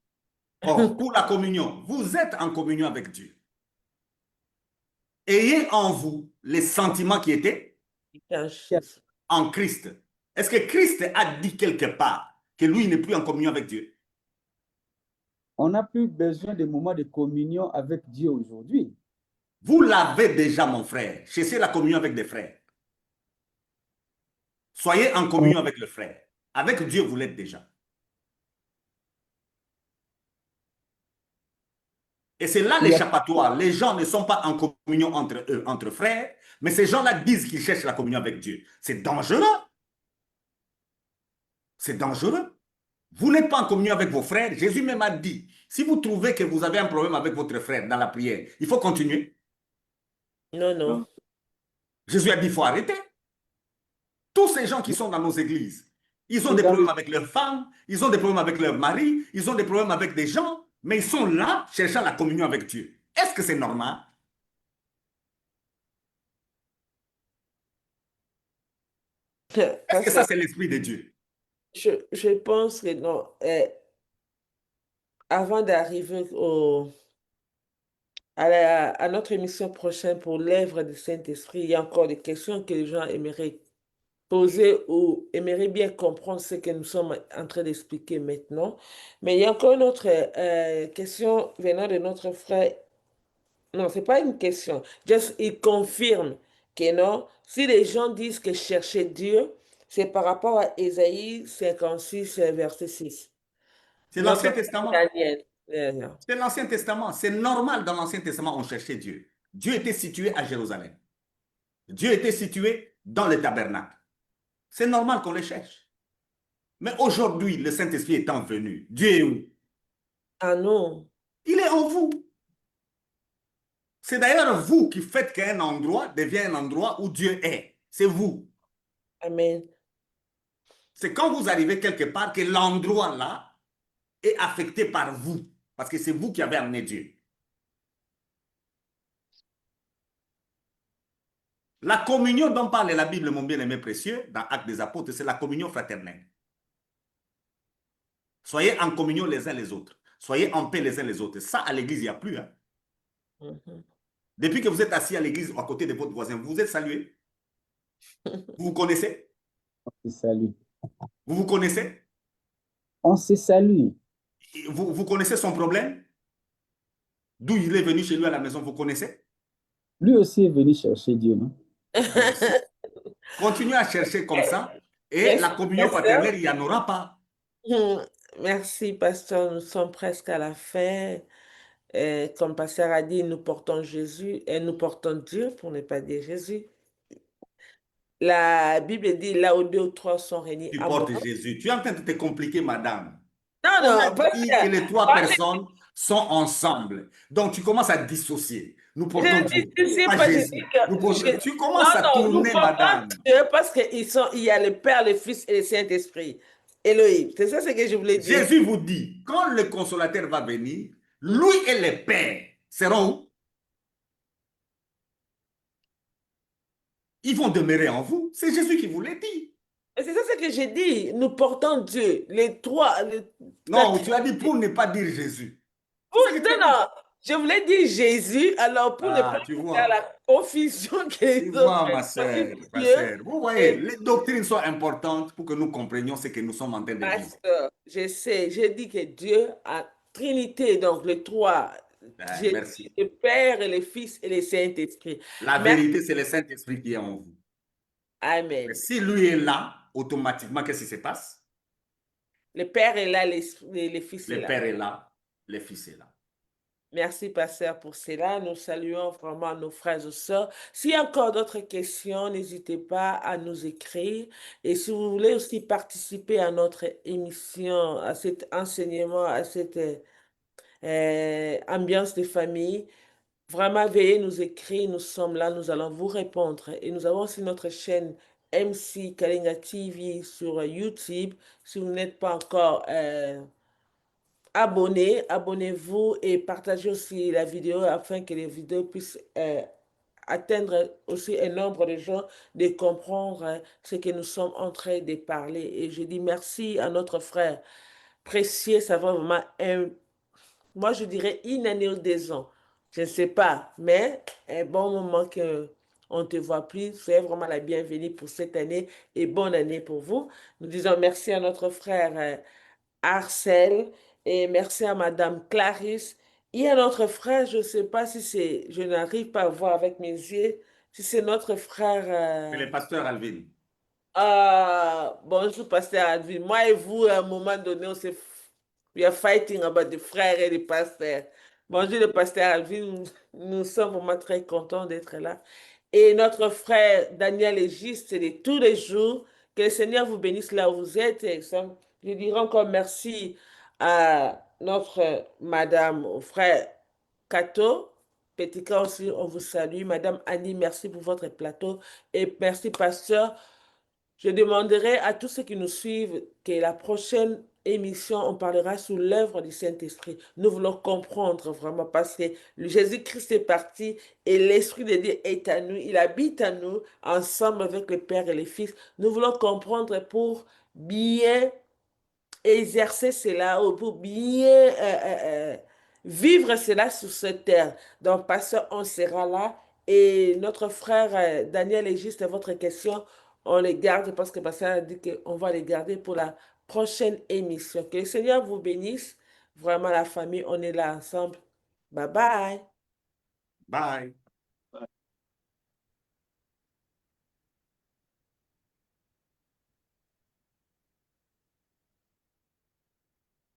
Or, pour la communion, vous êtes en communion avec Dieu. Ayez en vous les sentiments qui étaient en Christ. Est-ce que Christ a dit quelque part que lui n'est plus en communion avec Dieu? On n'a plus besoin de moments de communion avec Dieu aujourd'hui. Vous l'avez déjà, mon frère. Cherchez la communion avec des frères. Soyez en communion avec le frère. Avec Dieu, vous l'êtes déjà. Et c'est là Il y a- l'échappatoire. Les gens ne sont pas en communion entre eux, entre frères, mais ces gens-là disent qu'ils cherchent la communion avec Dieu. C'est dangereux. C'est dangereux. Vous n'êtes pas en communion avec vos frères. Jésus même a dit, si vous trouvez que vous avez un problème avec votre frère dans la prière, il faut continuer. Non, non. Jésus a dit, il faut arrêter. Tous ces gens qui sont dans nos églises, ils ont des problèmes avec leurs femmes, ils ont des problèmes avec leurs maris, ils ont des problèmes avec des gens, mais ils sont là cherchant la communion avec Dieu. Est-ce que c'est normal? Est-ce que ça, c'est l'Esprit de Dieu? Je pense que non. Avant d'arriver à notre émission prochaine pour l'œuvre du Saint-Esprit, il y a encore des questions que les gens aimeraient poser ou aimeraient bien comprendre ce que nous sommes en train d'expliquer maintenant. Mais il y a encore une autre question venant de notre frère. Non, c'est pas une question. Juste, il confirme que non. Si les gens disent que chercher Dieu, c'est par rapport à Ésaïe 56, verset 6. C'est Non, l'Ancien pas Testament. Daniel. C'est l'Ancien Testament. C'est normal dans l'Ancien Testament, on cherchait Dieu. Dieu était situé à Jérusalem. Dieu était situé dans le tabernacle. C'est normal qu'on le cherche. Mais aujourd'hui, le Saint-Esprit étant venu, Dieu est où? Ah non. Il est en vous. C'est d'ailleurs vous qui faites qu'un endroit devient un endroit où Dieu est. C'est vous. Amen. C'est quand vous arrivez quelque part que l'endroit là est affecté par vous. Parce que c'est vous qui avez amené Dieu. La communion dont parle la Bible, mon bien-aimé précieux, dans Actes des Apôtres, c'est la communion fraternelle. Soyez en communion les uns les autres. Soyez en paix les uns les autres. Ça, à l'église, il n'y a plus. Hein. Depuis que vous êtes assis à l'église à côté de votre voisin, vous êtes salué. Vous vous connaissez? On se salue. Vous vous connaissez? On se salue. Vous connaissez son problème? D'où il est venu chez lui à la maison, vous connaissez? Lui aussi est venu chercher Dieu, non? Continuez à chercher comme ça et Merci, la communion pasteur. fraternelle, il n'y en aura pas. Merci, pasteur. Nous sommes presque à la fin. Comme pasteur a dit, nous portons Jésus et nous portons Dieu pour ne pas dire Jésus. La Bible dit là où 2 ou 3 sont réunis Tu à mon portes nom. Jésus. Tu es en train de te compliquer, madame. Non, On a non, dit que pasteur. les trois personnes sont ensemble. Donc, tu commences à dissocier. Nous portons Je Dieu, dis pas pas, je Jésus. dis que Tu non, commences à non, nous tourner, portons madame. Dieu parce il y a le Père, le Fils et le Saint-Esprit. Elohim. C'est ça ce que je voulais dire. Jésus vous dit, quand le consolateur va venir, lui et le Père seront où? Ils vont demeurer en vous. C'est Jésus qui vous l'a dit. Et c'est ça ce que j'ai dit. Nous portons Dieu. Les trois. Non, tu as dit pour ne pas dire Jésus. Non, non. Je voulais dire Jésus, alors pour ne pas Tu faire vois. la confusion que les Tu autres. vois, ma soeur, vous voyez, les doctrines sont importantes pour que nous comprenions ce que nous sommes en train de vivre. Pasteur, je sais, j'ai dit que Dieu a Trinité, donc les trois. Merci. Le Père, et le Fils et le Saint-Esprit. La vérité, c'est le Saint-Esprit qui est en vous. Amen. Mais si lui est là, automatiquement, qu'est-ce qui se passe? Le Père est là, le Fils est Le là. Père est là, le Fils est là. Merci, pasteur, pour cela. Nous saluons vraiment nos frères et sœurs. S'il y a encore d'autres questions, n'hésitez pas à nous écrire. Et si vous voulez aussi participer à notre émission, à cet enseignement, à cette ambiance de famille, vraiment veuillez nous écrire. Nous sommes là, nous allons vous répondre. Et nous avons aussi notre chaîne MC Kalinga TV sur YouTube. Si vous n'êtes pas encore abonnez-vous et partagez aussi la vidéo afin que les vidéos puissent atteindre aussi un nombre de gens, de comprendre ce que nous sommes en train de parler. Et je dis merci à notre frère précieux, ça va vraiment moi je dirais une année ou 2 ans. Je ne sais pas, mais un bon moment que on ne te voit plus. Soyez vraiment la bienvenue pour cette année et bonne année pour vous. Nous disons merci à notre frère Arcel et merci à Madame Clarisse. Il y a notre frère, je ne sais pas si c'est, je n'arrive pas à voir avec mes yeux, si c'est notre frère. C'est le pasteur Alvin. Bonjour, pasteur Advil. Moi et vous, à un moment donné, we are fighting about the frère et le pasteur. Bonjour le pasteur Alvin, nous sommes vraiment très contents d'être là. Et notre frère Daniel Égis, c'est de tous les jours. Que le Seigneur vous bénisse là où vous êtes. Et je dirais encore merci à notre madame, au frère Cato. Pética aussi, on vous salue. Madame Annie, merci pour votre plateau. Et merci, pasteur. Je demanderai à tous ceux qui nous suivent que la prochaine émission, on parlera sur l'œuvre du Saint-Esprit. Nous voulons comprendre vraiment parce que Jésus-Christ est parti et l'Esprit de Dieu est à nous. Il habite à nous ensemble avec le Père et le Fils. Nous voulons comprendre pour bien exercer cela ou pour bien vivre cela sur cette terre. Donc, pasteur, on sera là. Et notre frère Daniel est juste votre question. On les garde parce que pasteur a dit qu'on va les garder pour la prochaine émission. Que le Seigneur vous bénisse. Vraiment, la famille, on est là ensemble. Bye bye. Bye.